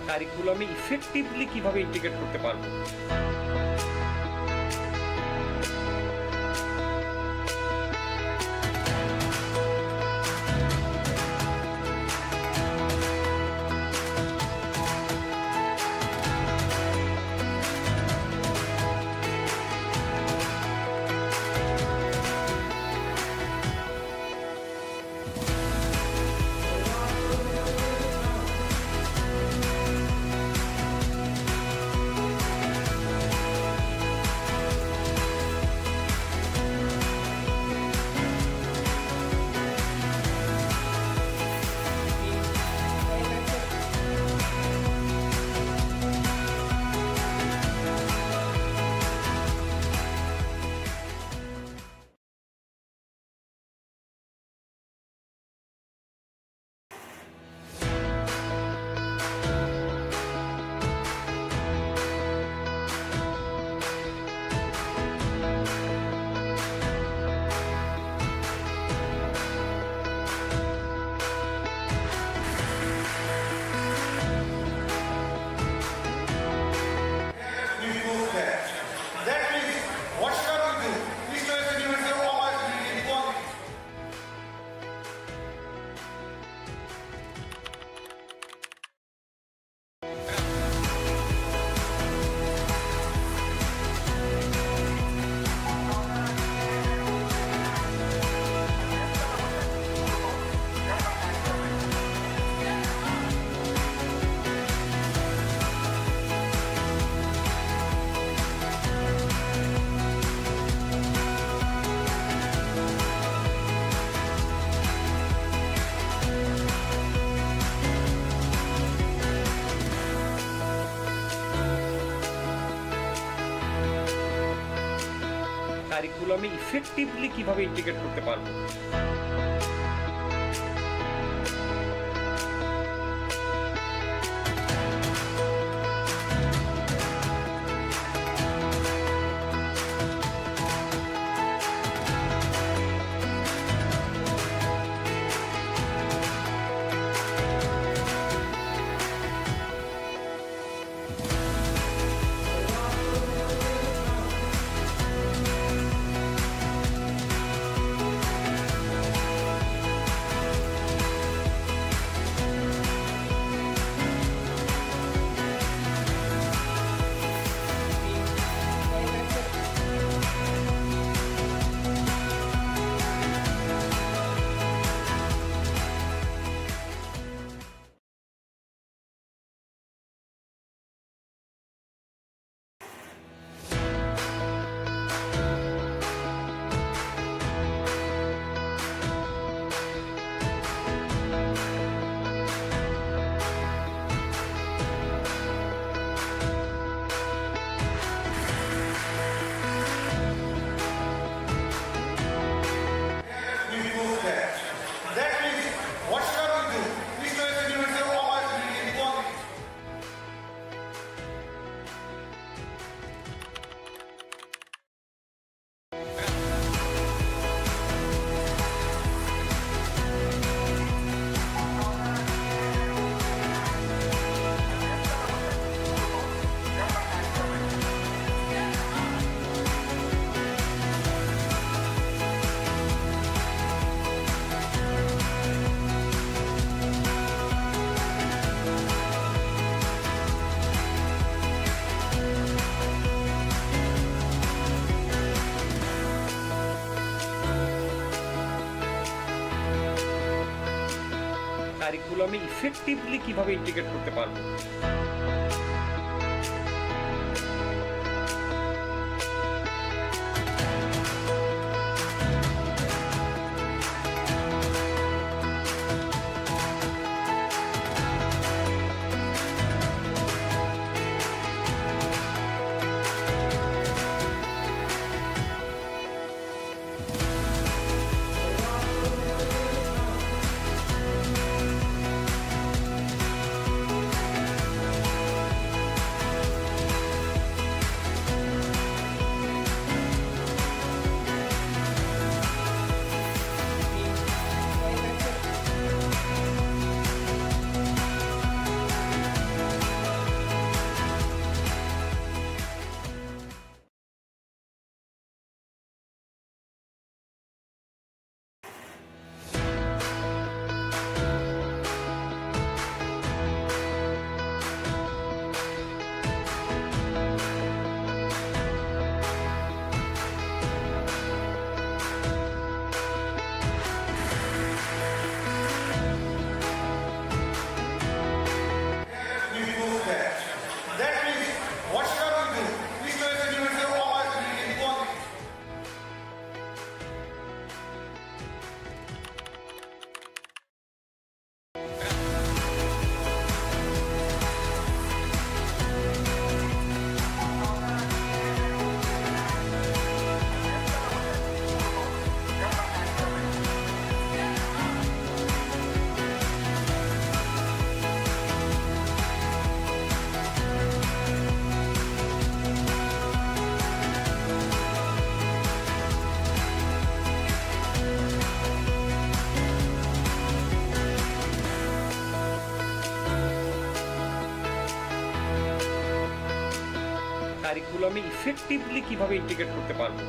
কারিকুলামে ইফেক্টিভলি কিভাবে ইন্টিগ্রেট করতে পারবো। কারিকুলামে ইফেক্টিভলি কিভাবে ইন্টিগ্রেট করতে পারবো। কারিকুলামে ইফেক্টিভলি কিভাবে ইন্টিগ্রেট করতে পারবো। কারিকুলামে ইফেক্টিভলি কিভাবে ইন্টিগ্রেট করতে পারবো।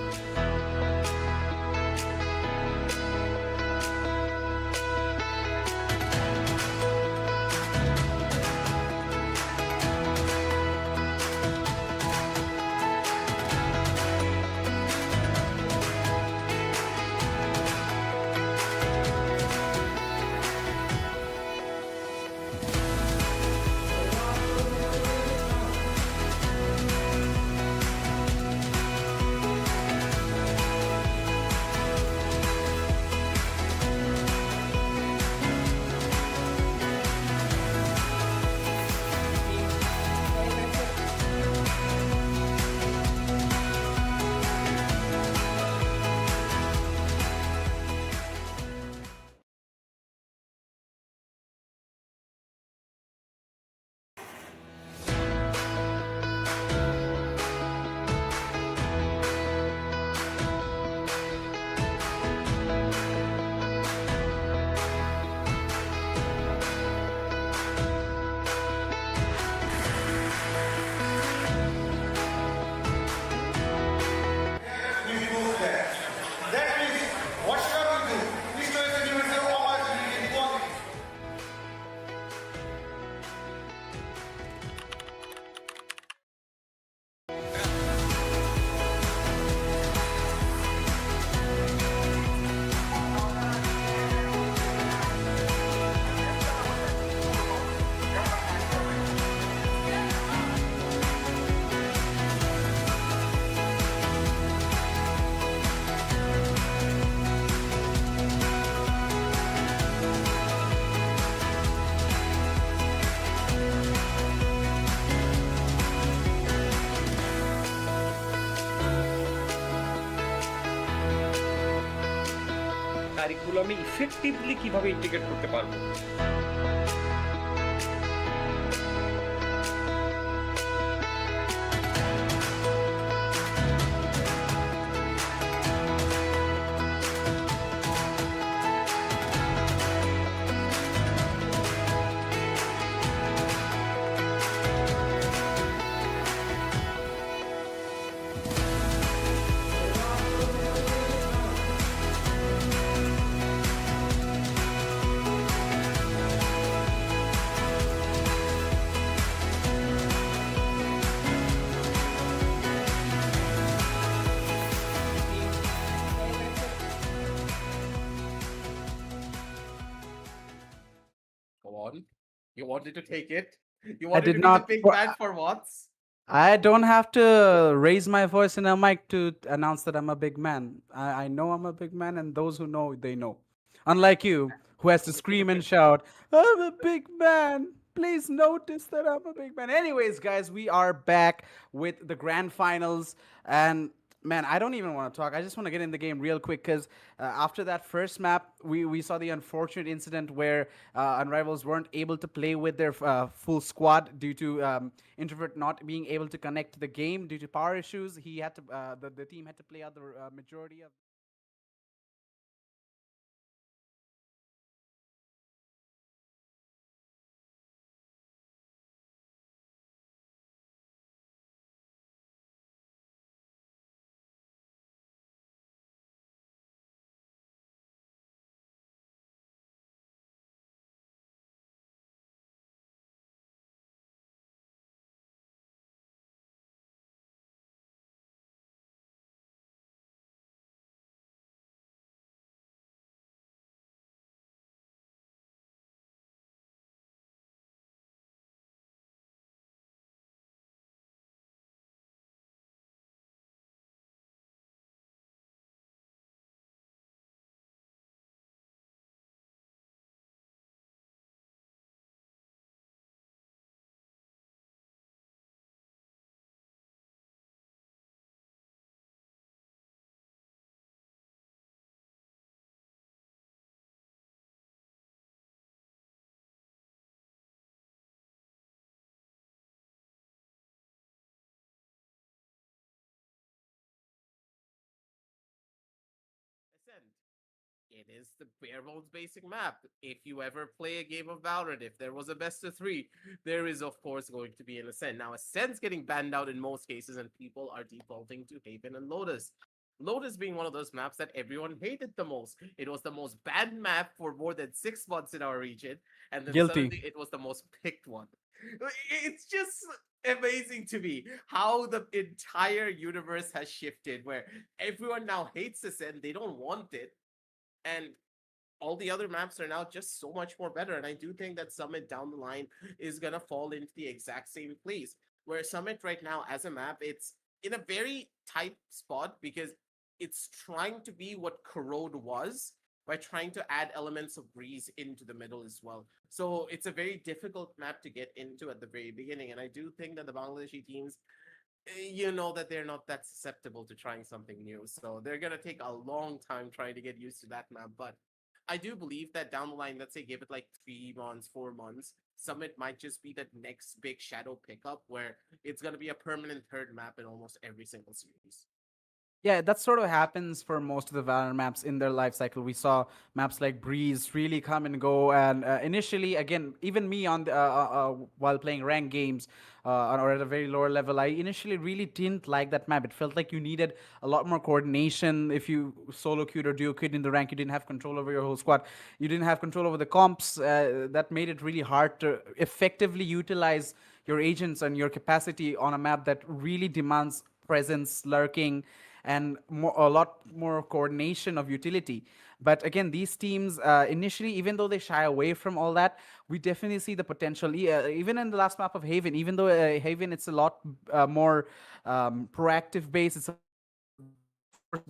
কারিকুলামে ইফেক্টিভলি কিভাবে ইন্টিগ্রেট করতে পারবো। on. You wanted to take it. You I wanted did to be the not. big man for once. I don't have to raise my voice in a mic to announce that I'm a big man. I know I'm a big man, and those who know, they know. Unlike you, who has to scream and shout, I'm a big man. Please notice that I'm a big man. Anyways, guys, we are back with the grand finals. And man, I don't even want to talk. I just want to get in the game real quick because after that first map, we saw the unfortunate incident where Unrivals weren't able to play with their full squad due to Introvert not being able to connect to the game due to power issues. He had to the team had to play out the majority of. Listen, it is the bare bones basic map. If you ever play a game of Valorant, if there was a best of three, there is of course going to be an Ascent. Now Ascent's getting banned out in most cases, and people are defaulting to Haven and Lotus. Lotus being one of those maps that everyone hated the most. It was the most banned map for more than 6 months in our region, and then Guilty. suddenly it was the most picked one. It's just amazing to me how the entire universe has shifted, where everyone now hates Ascent, they don't want it, and all the other maps are now just so much more better. And I do think that Summit down the line is gonna fall into the exact same place. Where Summit right now as a map, it's in a very tight spot because it's trying to be what Corrode was by trying to add elements of Breeze into the middle as well. So it's a very difficult map to get into at the very beginning. And I do think that the Bangladeshi teams, you know that they're not that susceptible to trying something new. So they're gonna take a long time trying to get used to that map. But I do believe that down the line, let's say give it like 3 months, 4 months, Summit might just be that next big shadow pickup where it's gonna be a permanent third map in almost every single series. Yeah, that sort of happens for most of the Valorant maps in their life cycle. We saw maps like Breeze really come and go, and initially, again, even me on the, while playing ranked games or at a very lower level, I initially really didn't like that map. It felt like you needed a lot more coordination. If you solo queued or duo queued in the rank, you didn't have control over your whole squad. You didn't have control over the comps. That made it really hard to effectively utilize your agents and your capacity on a map that really demands presence, lurking, and a lot more coordination of utility. But again, these teams initially, even though they shy away from all that, we definitely see the potential. Even in the last map of Haven, even though Haven it's a lot more proactive based, it's a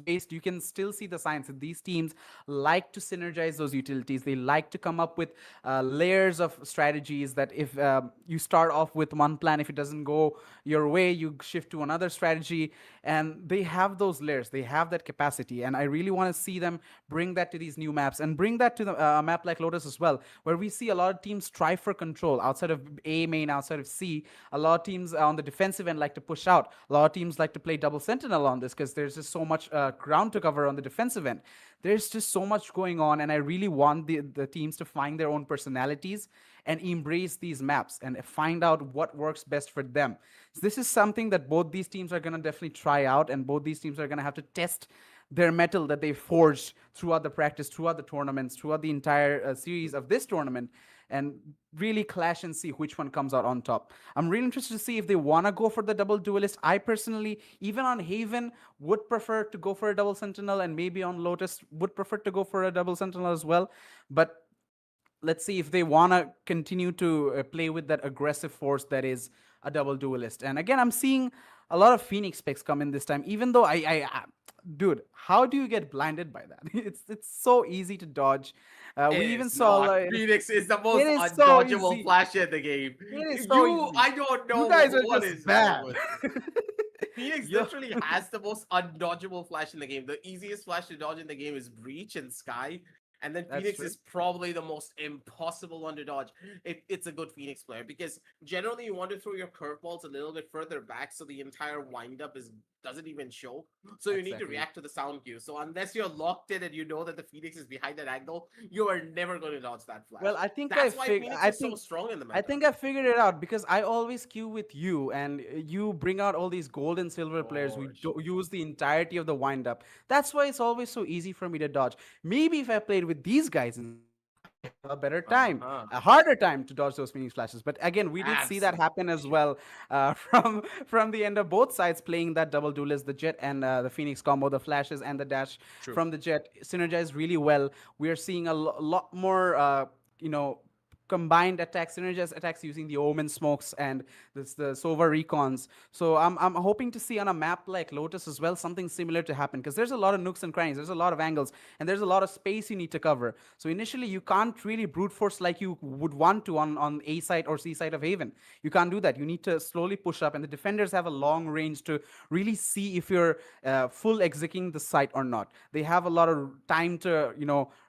based, you can still see the signs that these teams like to synergize those utilities. They like to come up with layers of strategies that if you start off with one plan, if it doesn't go your way, you shift to another strategy. And they have those layers, they have that capacity. And I really want to see them bring that to these new maps and bring that to a map like Lotus as well, where we see a lot of teams strive for control outside of A main, outside of C. A lot of teams on the defensive end like to push out. A lot of teams like to play double sentinel on this because there's just so much ground to cover on the defensive end. There's just so much going on, and I really want the teams to find their own personalities and embrace these maps and find out what works best for them. So this is something that both these teams are going to definitely try out, and both these teams are going to have to test their metal that they forged throughout the practice, throughout the tournaments, throughout the entire series of this tournament, and really clash and see which one comes out on top. I'm really interested to see if they want to go for the double duelist. I personally, even on Haven, would prefer to go for a double sentinel, and maybe on Lotus would prefer to go for a double sentinel as well. But let's see if they want to continue to play with that aggressive force that is a double duelist. And again, I'm seeing a lot of Phoenix picks come in this time, even though dude, how do you get blinded by that? It's so easy to dodge. We even It's saw not. like, Phoenix is the it most is so undodgeable easy. flash in the game. It is so easy. I don't You know guys are what just is wrong bad. with Phoenix. Yo. Literally has the most undodgeable flash in the game. The easiest flash to dodge in the game is Breach and Sky. And then That's Phoenix true. is probably the most impossible one to dodge if it's a good Phoenix player. Because generally you want to throw your curveballs a little bit further back so the entire windup doesn't even show. So you need to Exactly. react to the sound cue. So unless you're locked in and you know that the Phoenix is behind that angle, you are never going to dodge that flash. Well, I think That's why Phoenix is so strong in the meta. I think I figured it out because I always queue with you, and you bring out all these gold and silver players who use the entirety of the wind up. That's why it's always so easy for me to dodge. Maybe if I played with these guys, a better time, a harder time to dodge those Phoenix flashes. But again, we did see that happen as well from the end of both sides playing that double duelist, the Jet and the Phoenix combo, the flashes and the dash from the Jet synergize really well. We are seeing a lot more, combined attacks, synergized attacks using the Omen smokes and the Sova recons. So I'm hoping to see on a map like Lotus as well something similar to happen because there's a lot of nooks and crannies, there's a lot of angles, and there's a lot of space you need to cover. So initially you can't really brute force like you would want to on A side or C side of Haven. You can't do that. You need to slowly push up, and the defenders have a long range to really see if you're full executing the site or not. They have a lot of time to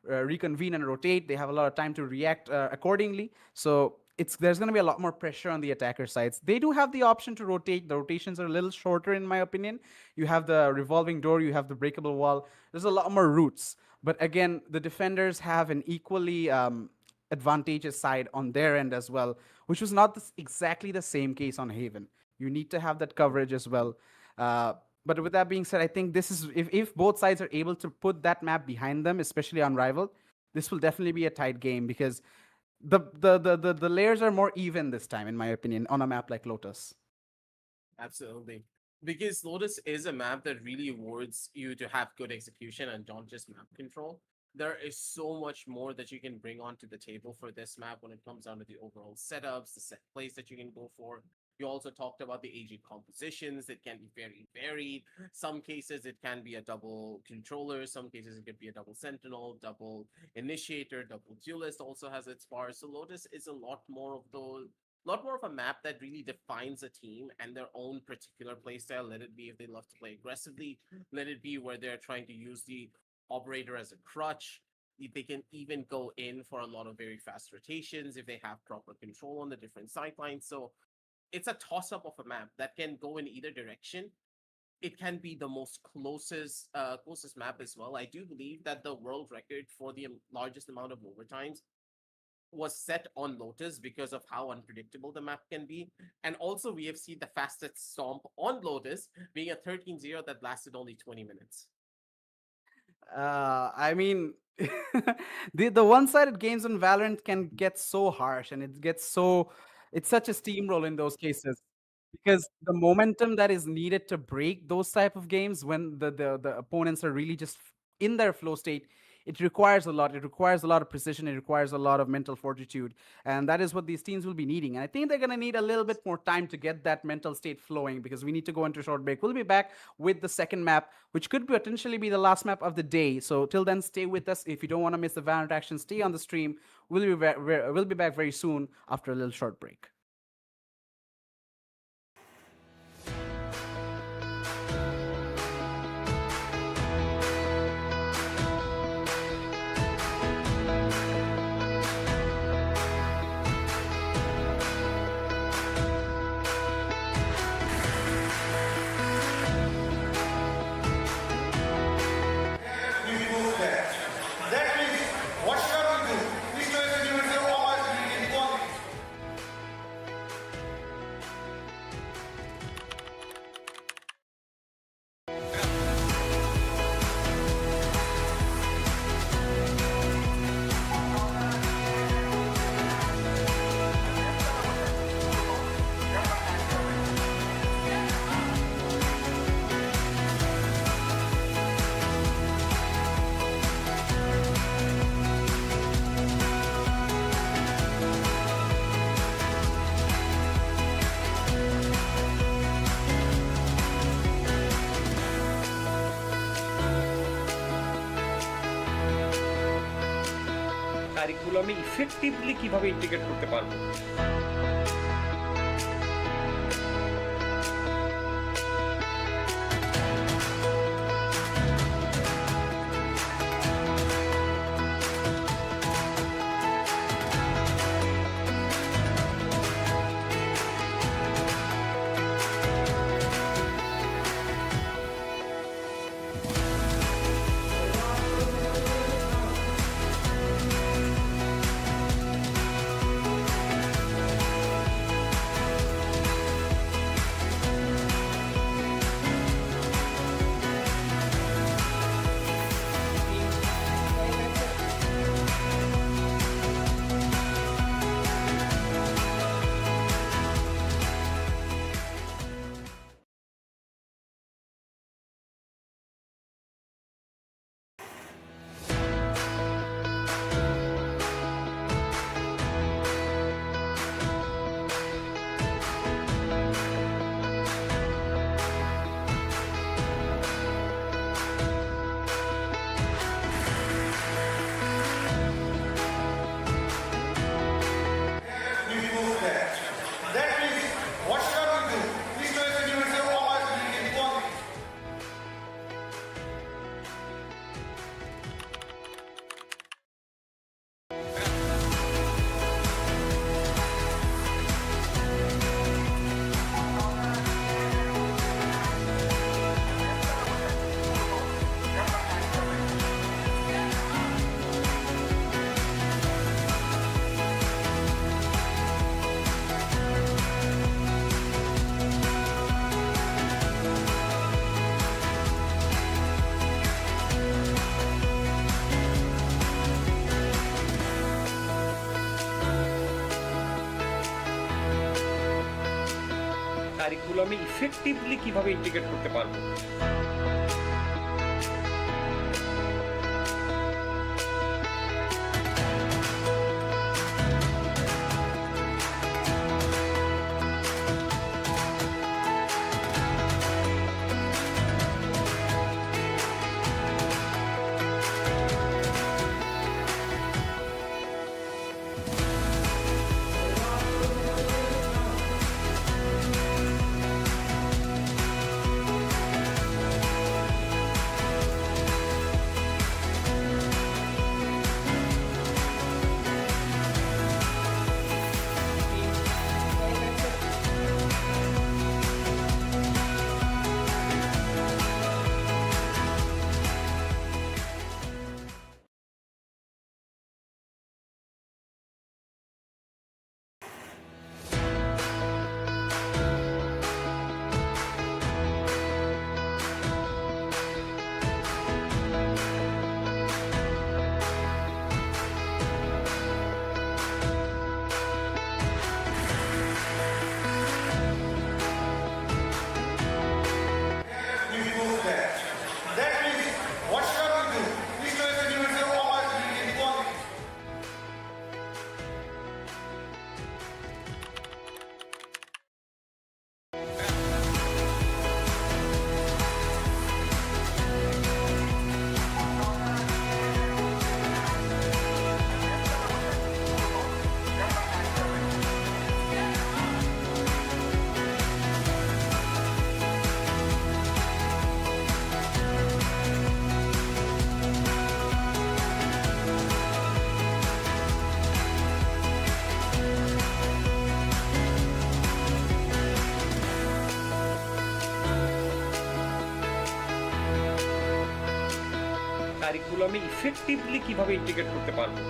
reconvene and rotate. They have a lot of time to react accordingly. So there's going to be a lot more pressure on the attacker sides. They do have the option to rotate. The rotations are a little shorter, in my opinion. You have the revolving door, you have the breakable wall. There's a lot more routes. But again, the defenders have an equally advantageous side on their end as well, which was not exactly the same case on Haven. You need to have that coverage as well. But with that being said, I think this is if both sides are able to put that map behind them, especially on Rival, this will definitely be a tight game because the layers are more even this time, in my opinion, on a map like Lotus. Absolutely. Because Lotus is a map that really awards you to have good execution and not just map control. There is so much more that you can bring onto the table for this map when it comes down to the overall setups, the set plays that you can go for. You also talked about the AG compositions that can be very varied. Some cases it can be a double controller, some cases it could be a double sentinel, double initiator, double duelist also has its bars. So Lotus is a lot more of a map that really defines a team and their own particular playstyle. Let it be if they love to play aggressively, let it be where they're trying to use the operator as a crutch. They can even go in for a lot of very fast rotations if they have proper control on the different sidelines. So it's a toss-up of a map that can go in either direction. It can be the most closest map as well. I do believe that the world record for the largest amount of overtimes was set on Lotus because of how unpredictable the map can be. And also we have seen the fastest stomp on Lotus being a 13-0 that lasted only 20 minutes. I mean, the one-sided games on Valorant can get so harsh, and it's such a steamroll in those cases because the momentum that is needed to break those type of games when the opponents are really just in their flow state, it requires a lot. It requires a lot of precision. It requires a lot of mental fortitude, and that is what these teams will be needing. And I think they're going to need a little bit more time to get that mental state flowing because we need to go into a short break. We'll be back with the second map, which could potentially be the last map of the day. So till then, stay with us. If you don't want to miss the Valorant action, stay on the stream. We'll be back very soon after a little short break. কারিকুলামে effectively কিভাবে integrate করতে পারবো। কারিকুলামে effectively কিভাবে integrate করতে পারবো। কারিকুলামে effectively কিভাবে integrate করতে পারবো।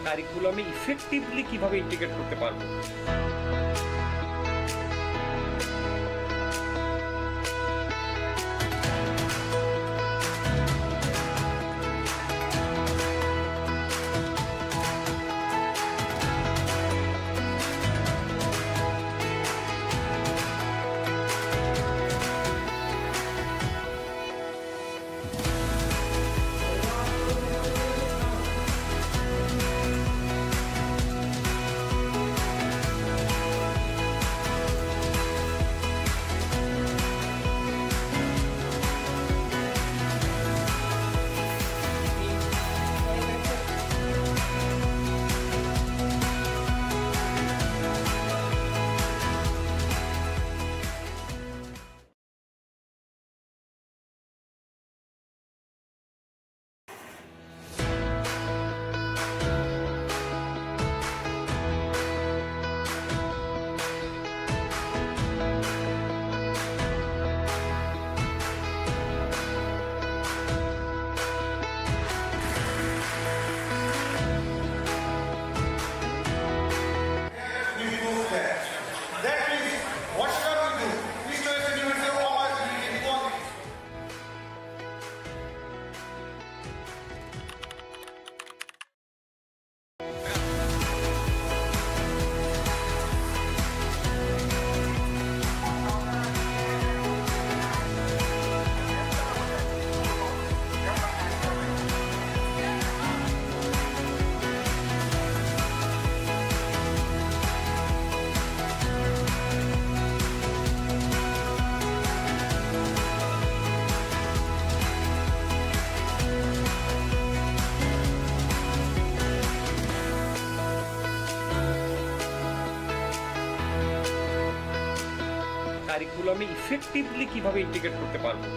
কারিকুলামে ইফেক্টিভলি কিভাবে ইন্টিগ্রেট করতে পারবো। কারিকুলামে ইফেক্টিভলি কিভাবে ইন্টিগ্রেট করতে পারবো।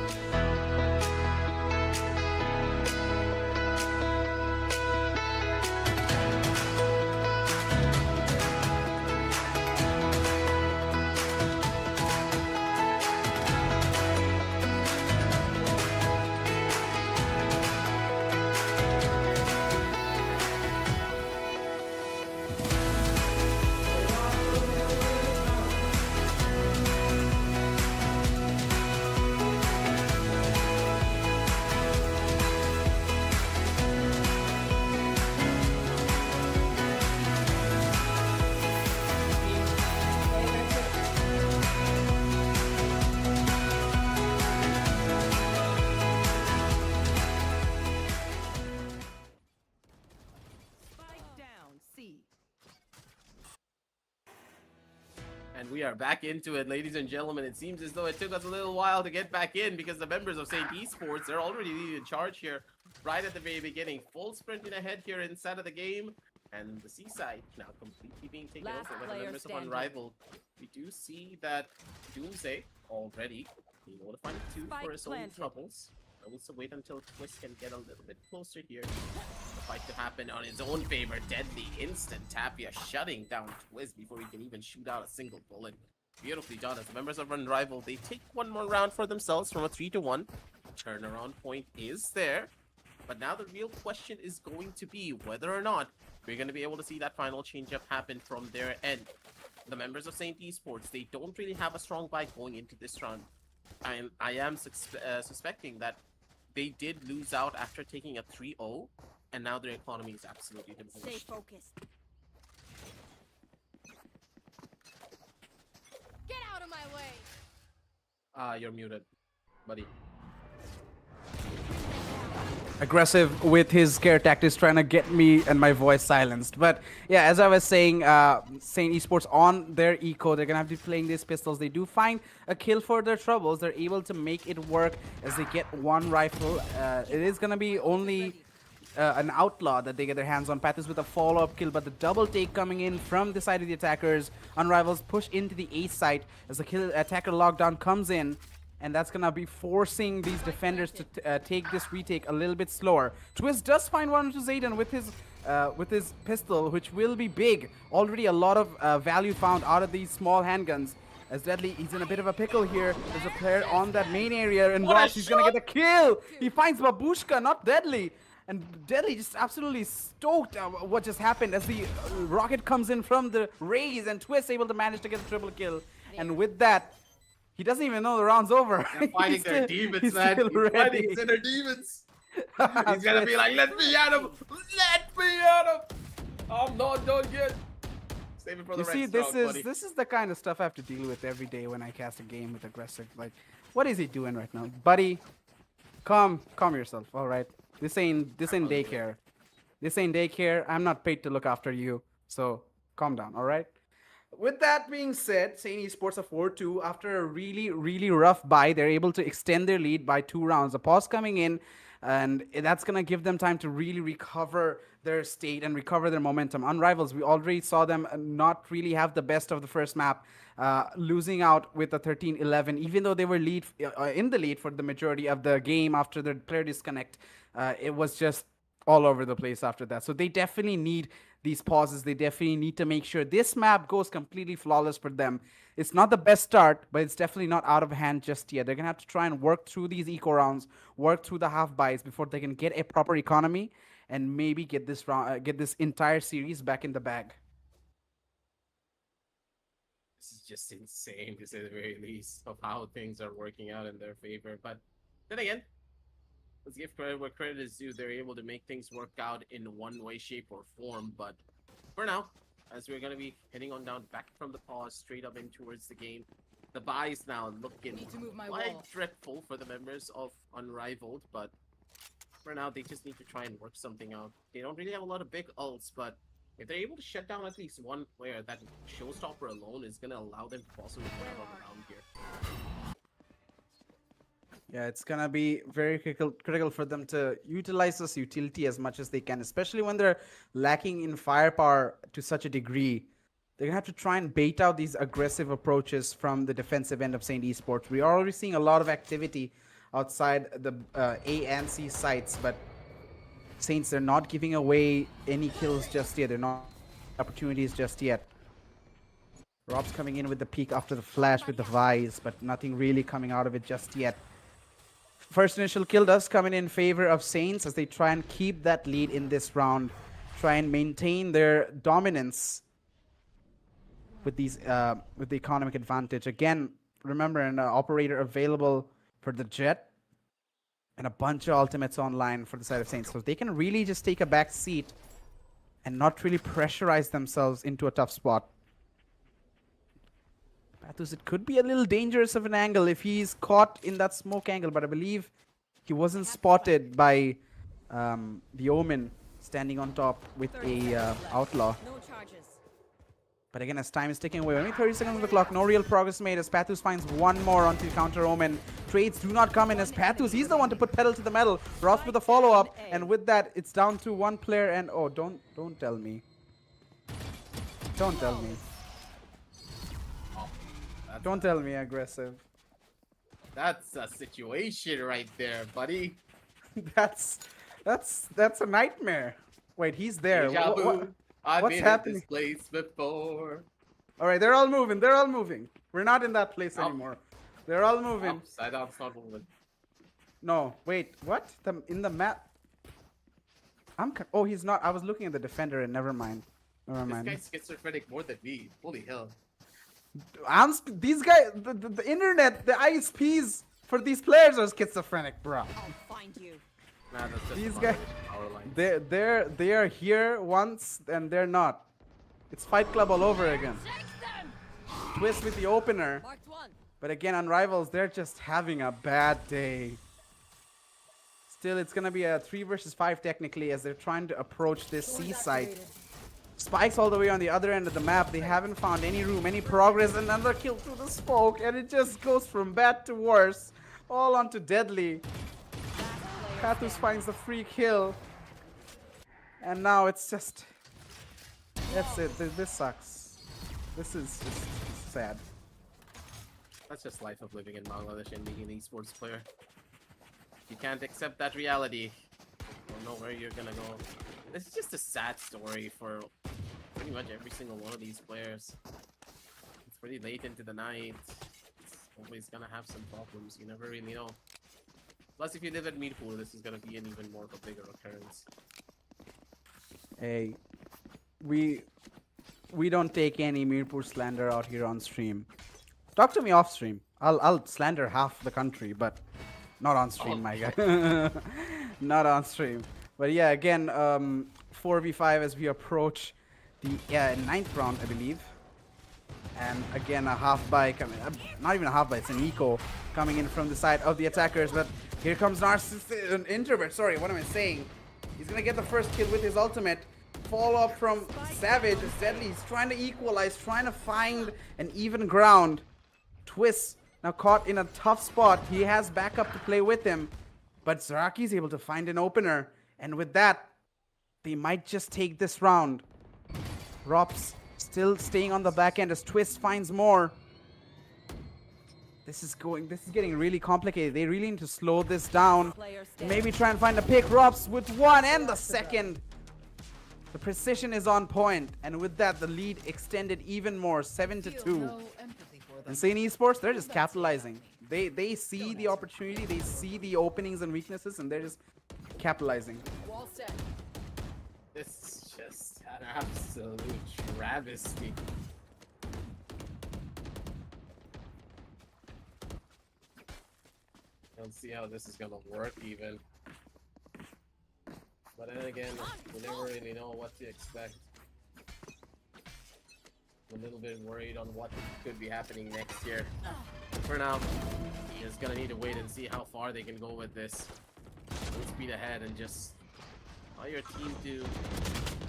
Spike down. C. And we are back into it, ladies and gentlemen. It seems as though it took us a little while to get back in because the members of St. Esports, they're already leading charge here right at the very beginning. Full sprinting ahead here inside of the game. And the seaside now completely being taken Last over by the player members of standing. Unrivaled. We do see that Doomsday already being able to find a two Spike for his own planted. troubles. I will also wait until Twist can get a little bit closer here. The fight to happen on his own favor. Deadly instant Tapia shutting down Twist before he can even shoot out a single bullet. Beautifully done as the members of Unrivaled, they take one more round for themselves from a 3-1. Turnaround point is there. But now the real question is going to be whether or not we're going to be able to see that final change-up happen from their end. The members of St. Esports, they don't really have a strong buy going into this round. I am suspecting that they did lose out after taking a 3-0, and now their economy is absolutely Stay diminished. focused. Get out of my way. You're muted, buddy. Aggressive with his scare tactics, trying to get me and my voice silenced. But yeah, as I was saying, St. Esports on their eco, they're gonna have to be playing these pistols. They do find a kill for their troubles. They're able to make it work as they get one rifle. It is gonna be only an outlaw that they get their hands on. Pathis with a follow-up kill, but the double take coming in from the side of the attackers. Unrivals push into the A site as the kill attacker lockdown comes in. And that's gonna be forcing these defenders to take this retake a little bit slower. Twist does find one to Zayden with his pistol, which will be big. Already a lot of value found out of these small handguns. As Deadly, he's in a bit of a pickle here. There's a player on that main area, and Ross, he's gonna get a kill. He finds Babushka, not Deadly. And Deadly just absolutely stoked what just happened as the rocket comes in from the raise, and Twist able to manage to get the triple kill. And with that, he doesn't even know the round's over. They're fighting their demons, man. He's fighting his inner demons. He's gonna be like, let me at him! Let me at him! I'm not done yet. Save it for the You see, rest, this is the kind of stuff I have to deal with every day when I cast a game with aggressive. Like, what is he doing right now, buddy? Calm yourself. All right, this ain't daycare. This ain't daycare. I'm not paid to look after you, so calm down. All right. With that being said, Saint Esports are 4-2 after a really rough bye. They're able to extend their lead by 2 rounds. A pause coming in, and that's gonna give them time to really recover their state and recover their momentum. Unrivals, we already saw them not really have the best of the first map, losing out with a 13-11, even though they were in the lead for the majority of the game after the player disconnect. It was just all over the place after that. So they definitely need these pauses. They definitely need to make sure this map goes completely flawless for them. It's not the best start, but it's definitely not out of hand just yet. They're going to have to try and work through these eco rounds, work through the half buys before they can get a proper economy and maybe get this round, get this entire series back in the bag. This is just insane, to say the very least, of how things are working out in their favor. But then again, let's give credit where credit is due. They're able to make things work out in one way, shape, or form. But for now, as we're going to be heading on down back from the pause, straight up in towards the game, the buys now looking quite dreadful for the members of Unrivaled. But for now, they just need to try and work something out. They don't really have a lot of big ults, but if they're able to shut down at least one player, that showstopper alone is going to allow them to possibly win around here. Yeah, it's gonna be very critical for them to utilize this utility as much as they can, especially when they're lacking in firepower to such a degree. They're gonna have to try and bait out these aggressive approaches from the defensive end of Saint Esports. We are already seeing a lot of activity outside the A and C sites, but Saints, they're not giving away any kills just yet. They're not opportunities just yet. Rob's coming in with the peek after the flash with the Vise, but nothing really coming out of it just yet. First initial kill does come in favor of Saints as they try and keep that lead in this round, try and maintain their dominance with these with the economic advantage. Again, remember, an operator available for the Jet and a bunch of ultimates online for the side of Saints, so they can really just take a back seat and not really pressurize themselves into a tough spot. Pathus, it could be a little dangerous of an angle if he's caught in that smoke angle, but I believe he wasn't spotted by the Omen standing on top with a Outlaw. No charges. But again, as time is ticking away, only 30 seconds on the clock, no real progress made as Pathus finds one more onto the counter Omen. Trades do not come in as Pathus, he's the one to put pedal to the metal. Ross with a follow-up, and with that, it's down to one player, and oh, don't tell me. Don't tell me. Don't tell me aggressive. That's a situation right there, buddy. That's a nightmare. Wait, he's there. Deja vu. I've what's been happening? in this place before. All right, they're all moving. They're all moving. We're not in that place anymore. They're all moving. Side out's not moving. No, wait. What? In the map? Oh, he's not. I was looking at the defender, and never mind. Never mind. This guy's schizophrenic more than me. Holy hell. These guys, the internet, the ISPs for these players are schizophrenic, bro. I'll find you. Nah, that's just These the guys, power lines. they are here once and they're not. It's Fight Club all over again. Twist with the opener, Marked one. but again on Rivals, they're just having a bad day. Still, it's gonna be a 3 versus 5 technically as they're trying to approach this C site. Spikes all the way on the other end of the map. They haven't found any room, any progress. Another kill through the smoke, and it just goes from bad to worse. All onto Deadly. Pathus finds the free kill. And now it's just... That's it. This sucks. This is just sad. That's just life of living in Bangladesh and being an esports player. You can't accept that reality. You don't know where you're gonna go. This is just a sad story for pretty much every single one of these players. It's pretty late into the night. It's always gonna have some problems. You never really know. Plus, if you live at mid pool, this is gonna be an even more of a bigger occurrence. Hey, we don't take any Mirpur slander out here on stream. Talk to me off stream. I'll slander half the country, but not on stream, my guy. Not on stream. But yeah, again, 4v5 as we approach the 9th round, I believe. And again, a half buy coming, not even a half buy, it's an eco coming in from the side of the attackers. But here comes Narcissus, Introvert, sorry, what am I saying? He's gonna get the first kill with his ultimate. Follow up from Savage. Deadly's trying to equalize, trying to find an even ground. Twist now caught in a tough spot. He has backup to play with him, but Zaraki's able to find an opener, and with that, they might just take this round. Rops still staying on the back end as Twist finds more. This is getting really complicated. They really need to slow this down. Maybe try and find a pick. Rops with one and the second. The precision is on point, and with that, the lead extended even more, 7-2. Insane Esports, they're just capitalizing. They see the opportunity, they see the openings and weaknesses, and they're just capitalizing. Wall set. This is just an absolute travesty. Don't see how this is gonna work even. But then again, we never really know what to expect. I'm a little bit worried on what could be happening next year. For now, you're just gonna need to wait and see how far they can go with this. Full speed ahead and just allow your team to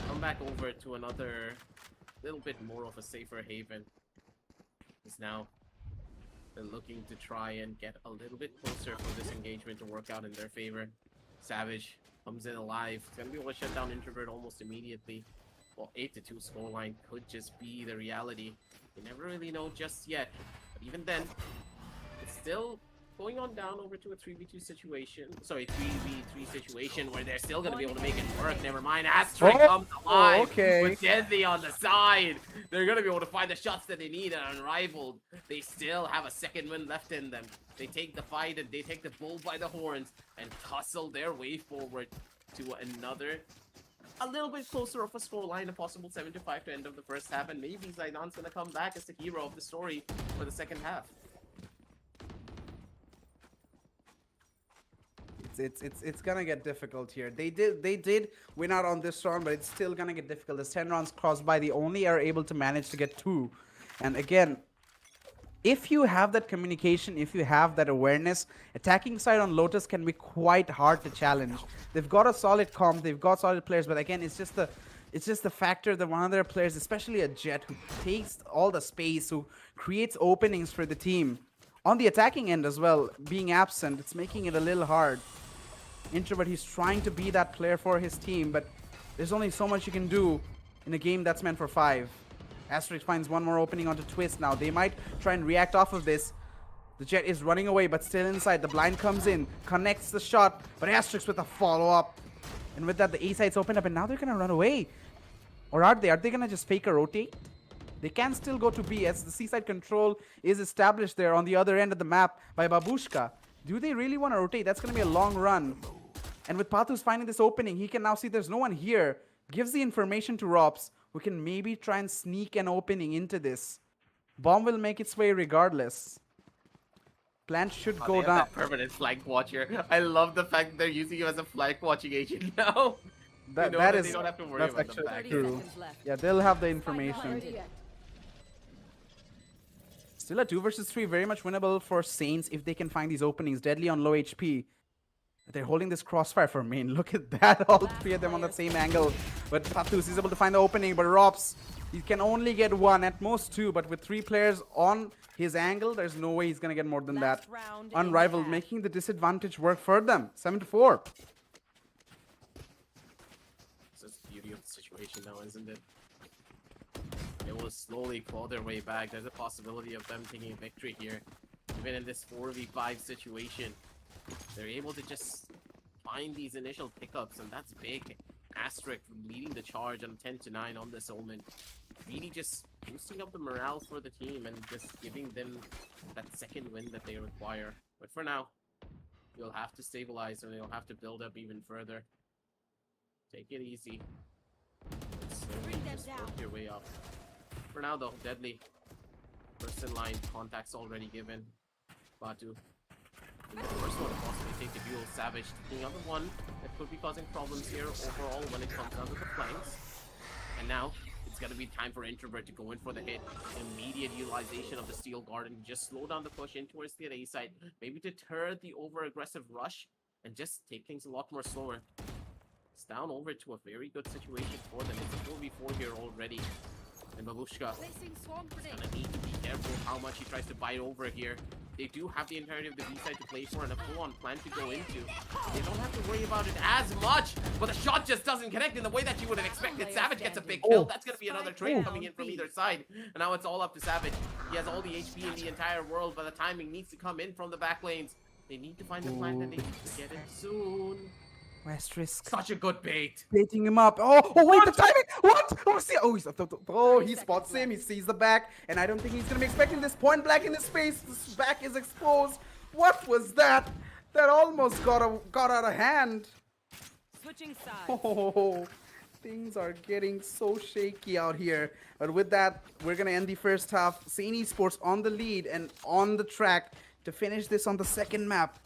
come back over to another little bit more of a safer haven. Because now they're looking to try and get a little bit closer for this engagement to work out in their favor. Savage comes in alive. It's gonna be able to shut down Introvert almost immediately. Well, 8-2 scoreline could just be the reality. You never really know just yet. But even then, it's still going on down over to a 3v2 situation. Sorry, 3v3 situation where they're still gonna be able to make it work. Never mind, Asterisk comes alive with Deadly on the side. They're gonna be able to find the shots that they need and Unrivaled. They still have a second win left in them. They take the fight and they take the bull by the horns and tussle their way forward to another, a little bit closer of a scoreline, a possible 7-5 to end of the first half, and maybe Zidon's gonna come back as the hero of the story for the second half. It's gonna get difficult here. They did win out on this round, but it's still gonna get difficult. As 10 rounds crossed by, they only are able to manage to get 2. And again, if you have that communication, if you have that awareness, attacking side on Lotus can be quite hard to challenge. They've got a solid comp, they've got solid players, but again, it's just the factor that one of their players, especially a Jet, who takes all the space, who creates openings for the team. On the attacking end as well, being absent, it's making it a little hard. Introvert, he's trying to be that player for his team, but there's only so much you can do in a game that's meant for 5. Asterisk finds one more opening onto Twist now. They might try and react off of this. The Jet is running away, but still inside. The blind comes in, connects the shot, but Asterisk with a follow-up. And with that, the A side's opened up, and now they're gonna run away. Or are they? Are they gonna just fake a rotate? They can still go to B as the C-side control is established there on the other end of the map by Babushka. Do they really want to rotate? That's gonna be a long run. And with Pathus finding this opening, he can now see there's no one here. Gives the information to Rops, who can maybe try and sneak an opening into this. Bomb will make its way regardless. Plant should go down. That permanent flank watcher. I love the fact that they're using him as a flank watching agent now. That they is don't have to worry that's about the actually back. true. Yeah, they'll have the information. Still a 2 versus 3, very much winnable for Saints if they can find these openings. Deadly on low HP. They're holding this crossfire for main. Look at that, all 3 of them on the same angle. But Pathus is able to find the opening, but Rops, he can only get 1, at most 2. But with 3 players on his angle, there's no way he's gonna get more than that. Unrivaled, making the disadvantage work for them. 7-4. That's the beauty of the situation now, isn't it? They will slowly claw their way back. There's a possibility of them taking a victory here. Even in this 4v5 situation, they're able to just find these initial pickups, and that's big. Asterisk leading the charge on 10-9 on this Omen. Really just boosting up the morale for the team and just giving them that second win that they require. But for now, You'll have to stabilize and you'll have to build up even further. Take it easy. Slowly just work your way up. For now though, Deadly. First in line, contact's already given. Batu. The first one to possibly take the duel. Savage taking out the one that could be causing problems here overall when it comes down to the flanks. And now it's gonna be time for Introvert to go in for the hit. Immediate utilization of the Steel Garden. Just slow down the push in towards the A side. Maybe deter the over-aggressive rush and just take things a lot more slower. It's down over to a very good situation for them. It's a 4v4 here already. And Babushka gonna need to be careful how much he tries to bite over here. They do have the entirety of the B side to play for and a full-on plan to go into. They don't have to worry about it as much, but the shot just doesn't connect in the way that you would have expected. Savage gets a big kill. That's gonna be another trade coming in from either side. And now it's all up to Savage. He has all the HP in the entire world, but the timing needs to come in from the back lanes. They need to find the plan and they need to get it soon. Asterisk. Such a good bait. Baiting him up. Oh, wait, the timing. What? He spots him. He sees the back, and I don't think he's gonna be expecting this. Point blank in his face. This back is exposed. What was that? That almost got out of hand. Switching sides. Oh, things are getting so shaky out here. But with that, we're gonna end the first half. Sane Esports on the lead and on the track to finish this on the second map.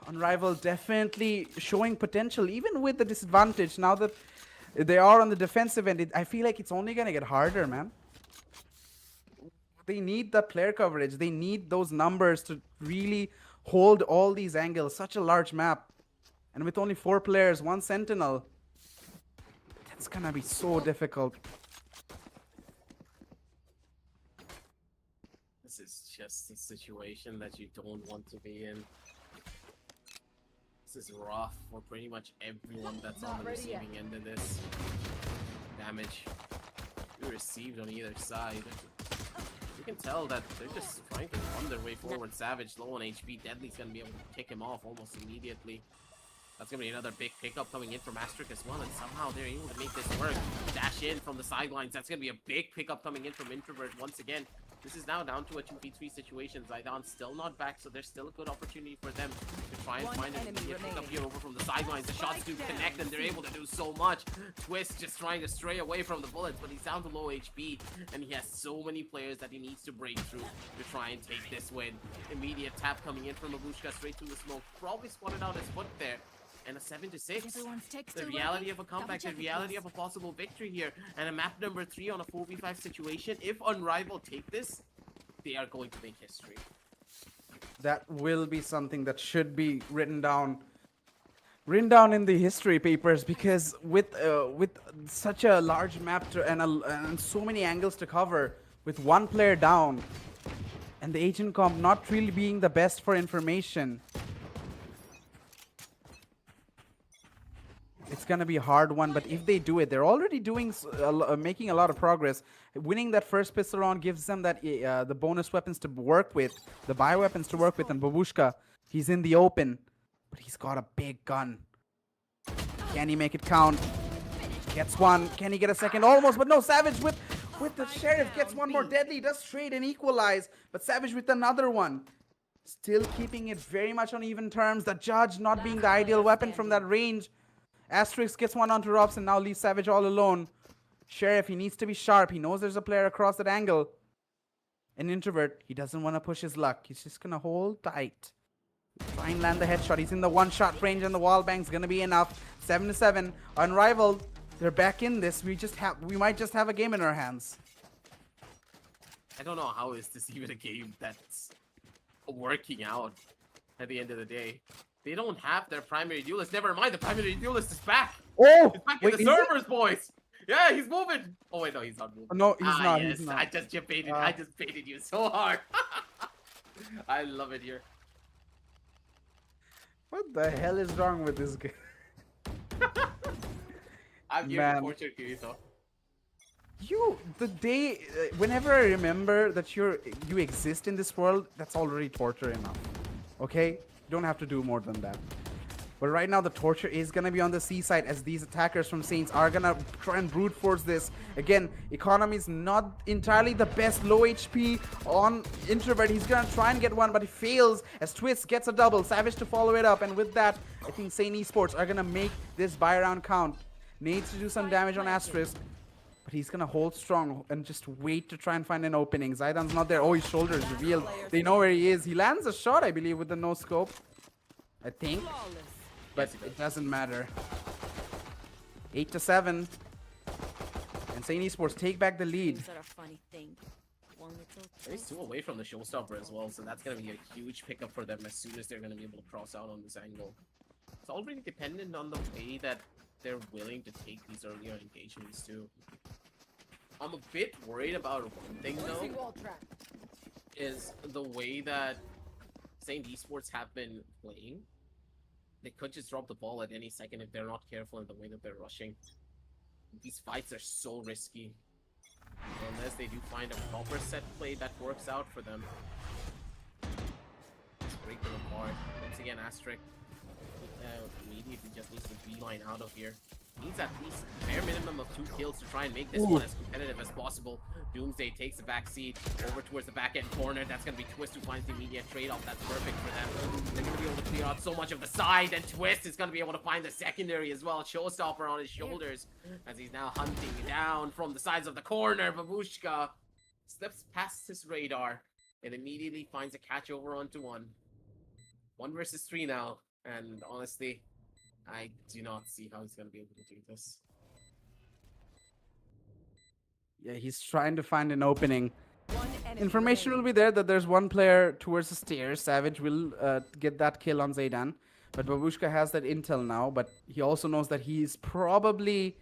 Unrivaled definitely showing potential, even with the disadvantage. Now that they are on the defensive end, I feel like it's only gonna get harder, man. They need the player coverage. They need those numbers to really hold all these angles. Such a large map. And with only 4 players, 1 sentinel, that's gonna be so difficult. This is just a situation that you don't want to be in. This is rough for pretty much everyone that's on the receiving end of this. Damage we received on either side. You can tell that they're just trying to run their way forward. Savage low on HP. Deadly's gonna be able to kick him off almost immediately. That's gonna be another big pickup coming in from Asterisk as well, and somehow they're able to make this work. Dash in from the sidelines. That's gonna be a big pickup coming in from Introvert once again. This is now down to a 2v3 situation. Zidane still not back, so there's still a good opportunity for them to try and find an immediate pickup here over from the sidelines. The shots do connect, and they're able to do so much. Twist just trying to stray away from the bullets, but he's down to low HP, and he has so many players that he needs to break through to try and take this win. Immediate tap coming in from Babushka straight through the smoke. Probably spotted out his foot there. And a 7-6. The reality of a comeback, the reality of a possible victory here, and a map number 3 on a 4v5 situation. If Unrivaled take this, they are going to make history. That will be something that should be written down in the history papers, because with such a large map and so many angles to cover, with 1 player down, and the agent comp not really being the best for information, it's gonna be a hard one. But if they do it, they're already doing making a lot of progress. Winning that first pistol round gives them that the bonus weapons to work with, the bioweapons to work with. And Babushka, he's in the open, but he's got a big gun. Can he make it count? Gets one. Can he get a second? Almost, but no. Savage with the Sheriff gets one more. Deadly does trade and equalize, but Savage with another one. Still keeping it very much on even terms. The Judge not being the ideal weapon from that range. Asterisk gets one onto Robs and now leaves Savage all alone. Sheriff, he needs to be sharp. He knows there's a player across that angle. An Introvert, he doesn't want to push his luck. He's just going to hold tight. Try and land the headshot. He's in the 1-shot range and the wall bang's going to be enough. 7-7. Unrivaled. They're back in this. We might just have a game in our hands. I don't know how is this even a game that's working out at the end of the day. They don't have their primary duelist. Never mind, the primary duelist is back. Oh! He's back in the servers, boys. Yeah, he's moving. Oh wait, no, he's not moving. No, he's not. Yes, He's not. I just baited you so hard. I love it here. What the hell is wrong with this guy? I'm here Man. to torture Kirito. Whenever I remember that you exist in this world, that's already torture enough. Okay? You don't have to do more than that. But right now, the torture is going to be on the C side as these attackers from Saints are going to try and brute force this. Again, economy is not entirely the best. Low HP on Introvert. He's going to try and get one, but he fails as Twist gets a double. Savage to follow it up. And with that, I think Saint Esports are going to make this buy round count. Needs to do some damage on Asterisk. But he's going to hold strong and just wait to try and find an opening. Zaidan's not there. Oh, his shoulder is revealed. They know where he is. He lands a shot, I believe, with the no scope. I think. But it doesn't matter. 8-7. And Saint Esports take back the lead. Things are a funny thing. One little He's 2 away from the showstopper as well, so that's going to be a huge pickup for them as soon as they're going to be able to cross out on this angle. It's all really dependent on the way that they're willing to take these earlier engagements too. I'm a bit worried about one thing though, is the way that Saint Esports have been playing. They could just drop the ball at any second if they're not careful in the way that they're rushing. These fights are so risky. Unless they do find a proper set play that works out for them. Let's break them apart. Once again, Asterisk immediately just needs to beeline out of here. Needs at least bare minimum of 2 kills to try and make this one as competitive as possible. Doomsday takes the back seat over towards the back end corner. That's going to be Twist who finds the immediate trade-off. That's perfect for them. They're going to be able to clear out so much of the side, and Twist is going to be able to find the secondary as well. Showstopper on his shoulders as he's now hunting down from the sides of the corner. Babushka slips past his radar and immediately finds a catch over onto 1. 1 versus 3 now, and honestly, I do not see how he's going to be able to do this. Yeah, he's trying to find an opening. one enemy Information will remaining. be there that there's one player towards the stairs. Savage will get that kill on Zaydan. But Babushka has that intel now, but he also knows that he's probably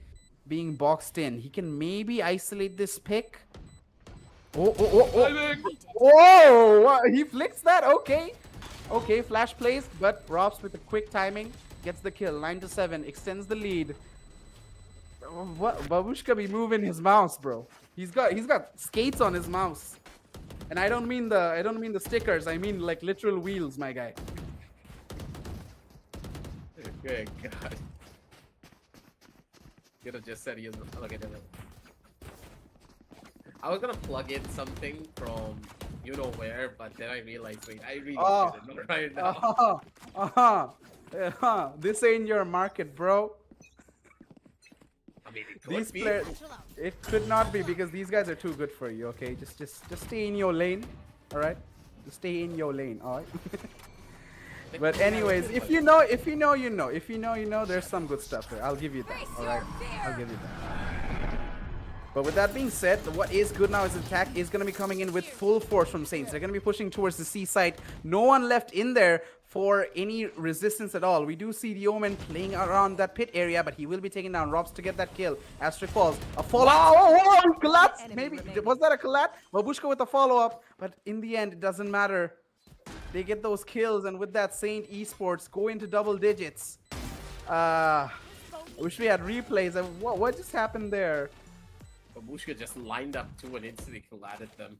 being boxed in. He can maybe isolate this pick. Whoa! What? He flicks that? Okay. Okay, flash plays, but Robs with a quick timing gets the kill. 9-7, extends the lead. What? Babushka be moving his mouse, bro. He's got skates on his mouse. And I don't mean the stickers. I mean like literal wheels, my guy. Good God. Could have just said he is. Look at him. I was gonna plug in something from you know where, but then I realized, wait, I really shouldn't right now. This ain't your market, bro. I mean, it could These be. players, it could not be because these guys are too good for you. Okay, just stay in your lane. All right, just stay in your lane. All right. But anyways, if you know, you know. If you know, you know. There's some good stuff there. I'll give you that. All right, I'll give you that. But with that being said, what is good now is attack is going to be coming in with full force from Saints. They're going to be pushing towards the C side. No one left in there for any resistance at all. We do see the Omen playing around that pit area, but he will be taking down Robs to get that kill. Asterisk falls. A follow-up. Oh, collapse. Maybe. Was that a collapse? Babushka with a follow-up. But in the end, it doesn't matter. They get those kills, and with that, Saint Esports go into double digits. I wish we had replays. What just happened there? Babushka just lined up to and instantly collided them.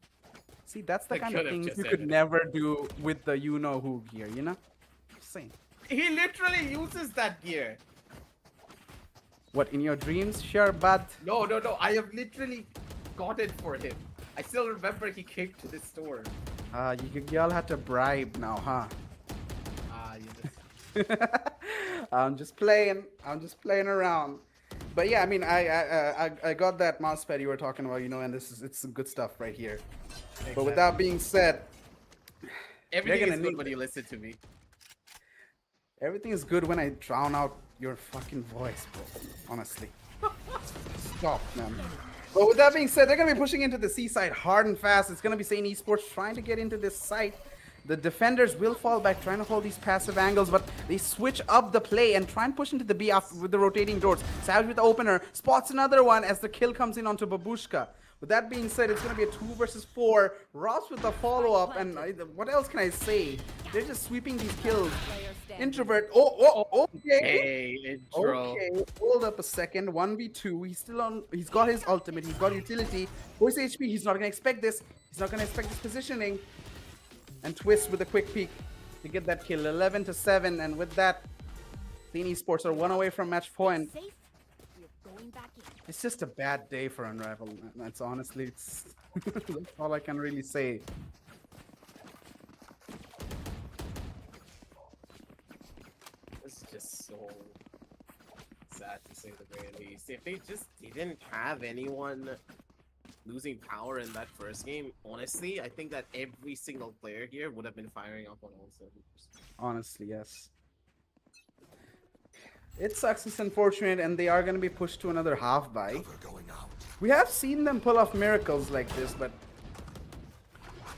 See, that's the I kind of could've things just you could ended it. never do with the you-know-who gear, you know? Just saying. He literally uses that gear. What, in your dreams? Sure, but... No. I have literally got it for him. I still remember he came to this store. y'all had to bribe now, huh? You just... I'm just playing around. But yeah, I mean, I got that mouse pad you were talking about, you know, and it's some good stuff right here. Exactly. But with that being said, Everything gonna is need good when you listen to me. everything is good when I drown out your fucking voice, bro. Honestly. Stop, man. But with that being said, they're gonna be pushing into the C side hard and fast. It's gonna be Saint Esports trying to get into this site. The defenders will fall back, trying to hold these passive angles, but they switch up the play and try and push into the B after, with the rotating doors. Savage with the opener, spots another one as the kill comes in onto Babushka. With that being said, it's going to be a 2 versus 4. Ross with the follow-up, and what else can I say? They're just sweeping these kills. Introvert, okay. Hey, intro. Okay, hold up a second. 1v2. He's still on. He's got his ultimate. He's got utility. Voice HP. He's not gonna expect this. He's not gonna expect this positioning. And Twist with a quick peek to get that kill. 11-7. And with that, Clean Esports are one away from match point. Safe. We're going back in. It's just a bad day for Unrivaled. That's honestly, it's that's all I can really say. This is just so sad to say the very least. If they just didn't have anyone losing power in that first game, honestly, I think that every single player here would have been firing up on all cylinders. Honestly, yes. It sucks, it's unfortunate, and they are going to be pushed to another half bye. We have seen them pull off miracles like this, but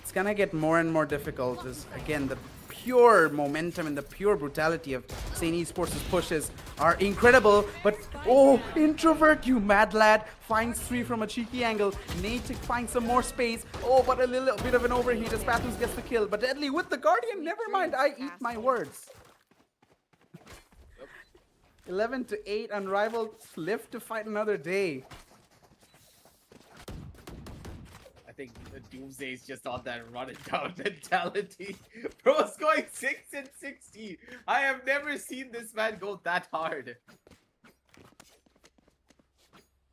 it's going to get more and more difficult. As, again, the pure momentum and the pure brutality of St. Esports' pushes are incredible, but oh, Introvert, you mad lad, finds 3 from a cheeky angle. Nate to find some more space. Oh, but a little bit of an overheat as Pathos gets the kill, but Deadly with the Guardian, never mind, I eat my words. 11-8, Unrivaled live to fight another day. I think the Doomsday is just on that run and down mentality. Bro's going 6 and 60. I have never seen this man go that hard.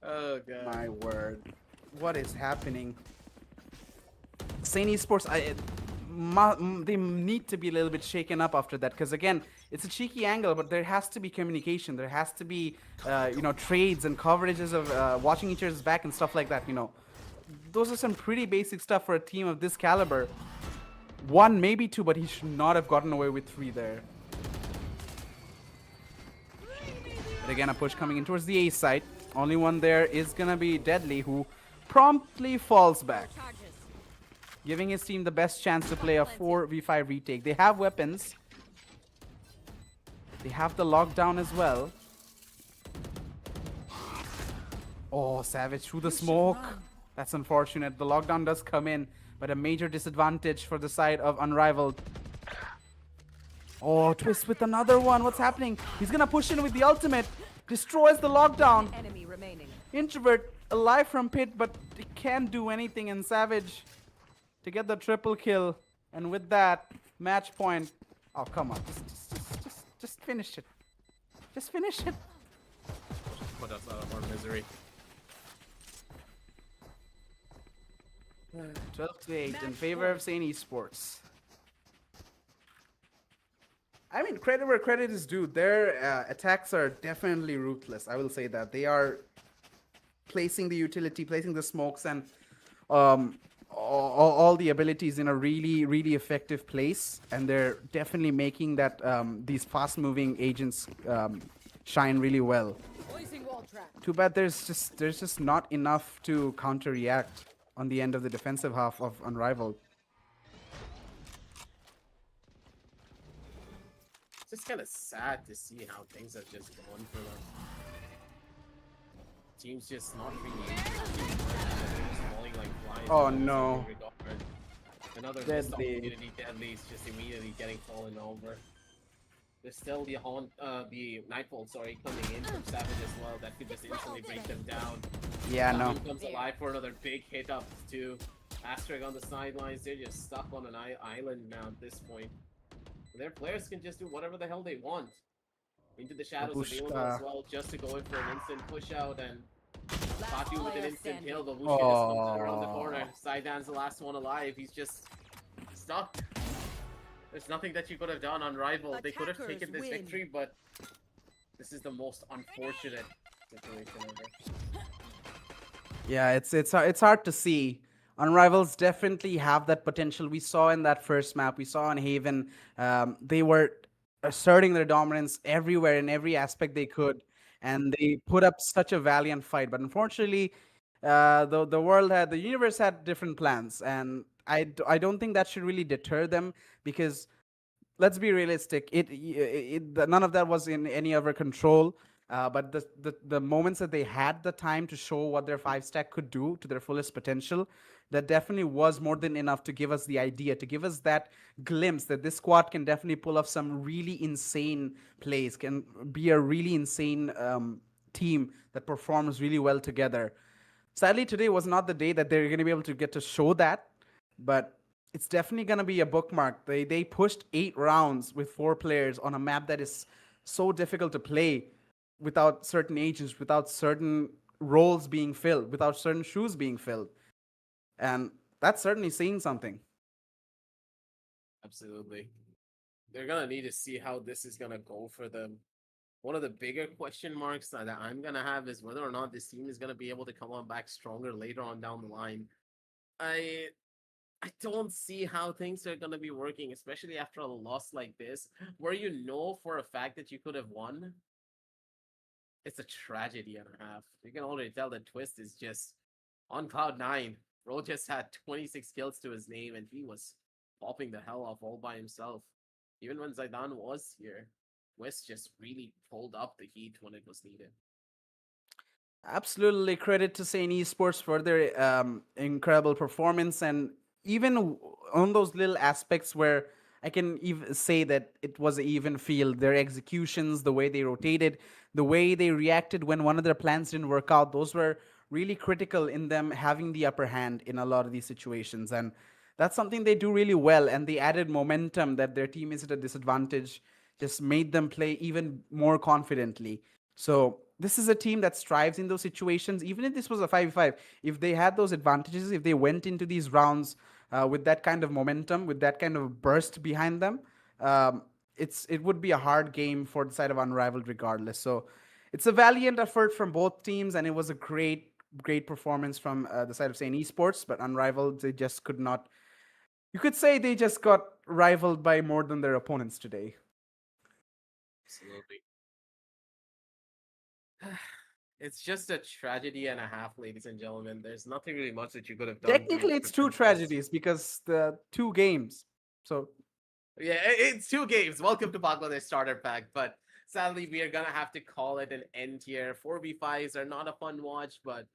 Oh god. My word. What is happening? St. Esports, they need to be a little bit shaken up after that, because again, it's a cheeky angle, but there has to be communication. There has to be, trades and coverages of watching each other's back and stuff like that, Those are some pretty basic stuff for a team of this caliber. 1, maybe 2, but he should not have gotten away with 3 there. But again, a push coming in towards the A side. Only one there is gonna be Deadly, who promptly falls back, giving his team the best chance to play a 4v5 retake. They have weapons. They have the lockdown as well. Oh, Savage through the smoke. That's unfortunate. The lockdown does come in, but a major disadvantage for the side of Unrivaled. Oh, Twist with another one. What's happening? He's gonna push in with the ultimate. Destroys the lockdown. Enemy remaining. Introvert alive from pit, but he can't do anything. And Savage to get the triple kill. And with that, match point. Oh, come on. Just finish it. Just finish it. Put us out of our misery. 12-8 in favor of St. Esports. I mean, credit where credit is due. Their attacks are definitely ruthless. I will say that. They are placing the utility, placing the smokes, and all the abilities in a really, really effective place. And they're definitely making that these fast-moving agents shine really well. Too bad there's just not enough to counter-react on the end of the defensive half of Unrivaled. It's just kind of sad to see how things have just gone for them. Teams just not really just falling like flies. Oh no. Another Deadly. missed opportunity. Deadly is just immediately getting fallen over. There's still the Nightfall, coming in from Savage as well. That could just instantly break them down. Yeah, no. Comes alive for another big hit up too. Asterix on the sidelines. They're just stuck on an island now at this point. Their players can just do whatever the hell they want. Into the shadows available as well, just to go in for an instant push out, and Fatu with an instant kill. The Babushka just comes around the corner. Saidan's the last one alive. He's just stuck. There's nothing that you could have done on Rival. They could have taken this victory, but this is the most unfortunate situation ever. Yeah, it's hard to see. Unrivals definitely have that potential. We saw in that first map. We saw in Haven. They were asserting their dominance everywhere in every aspect they could, and they put up such a valiant fight. But unfortunately, the universe had different plans, and I don't think that should really deter them, because let's be realistic. None of that was in any of our control. But the moments that they had the time to show what their 5-stack could do to their fullest potential, that definitely was more than enough to give us the idea, to give us that glimpse that this squad can definitely pull off some really insane plays, can be a really insane team that performs really well together. Sadly, today was not the day that they're going to be able to get to show that, but it's definitely going to be a bookmark. They pushed 8 rounds with 4 players on a map that is so difficult to play without certain agents, without certain roles being filled, without certain shoes being filled. And that's certainly saying something. Absolutely. They're gonna need to see how this is gonna go for them. One of the bigger question marks that I'm gonna have is whether or not this team is gonna be able to come on back stronger later on down the line. I I don't see how things are gonna be working, especially after a loss like this, where you know for a fact that you could have won. It's a tragedy and a half. You can already tell that Twist is just on cloud nine. Bro just had 26 kills to his name, and he was popping the hell off all by himself. Even when Zaidan was here, West just really pulled up the heat when it was needed. Absolutely, credit to Saint Esports for their incredible performance, and even on those little aspects where I can even say that it was an even field. Their executions, the way they rotated, the way they reacted when one of their plans didn't work out, those were really critical in them having the upper hand in a lot of these situations. And that's something they do really well. And the added momentum that their team is at a disadvantage just made them play even more confidently. So this is a team that strives in those situations. Even if this was a 5v5, if they had those advantages, if they went into these rounds with that kind of momentum, with that kind of burst behind them, um, it would be a hard game for the side of Unrivaled regardless. So it's a valiant effort from both teams, and it was a great performance from the side of Saint Esports. But Unrivaled, they just could not. You could say they just got rivaled by more than their opponents today. Absolutely. It's just a tragedy and a half, ladies and gentlemen. There's nothing really much that you could have done to Technically, it's two prevent this. tragedies because the two games. So Yeah, it's 2 games. Welcome to Bangladesh Starter Pack, but sadly we are gonna have to call it an end here. 4v5s are not a fun watch, but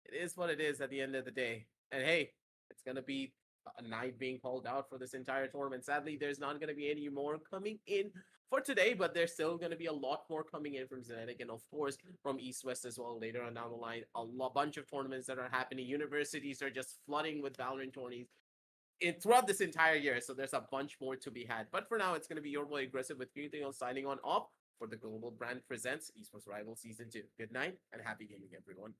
it is what it is at the end of the day. And hey, it's gonna be a night being called out for this entire tournament. Sadly, there's not gonna be any more coming in for today, but there's still gonna be a lot more coming in from Zenetic and of course from East West as well later on down the line. Bunch of tournaments that are happening. Universities are just flooding with Valorant tourneys throughout this entire year. So there's a bunch more to be had. But for now, it's going to be your boy Aggressive with anything else signing on off for the Global Brand Presents Esports Rival Season 2. Good night and happy gaming, everyone.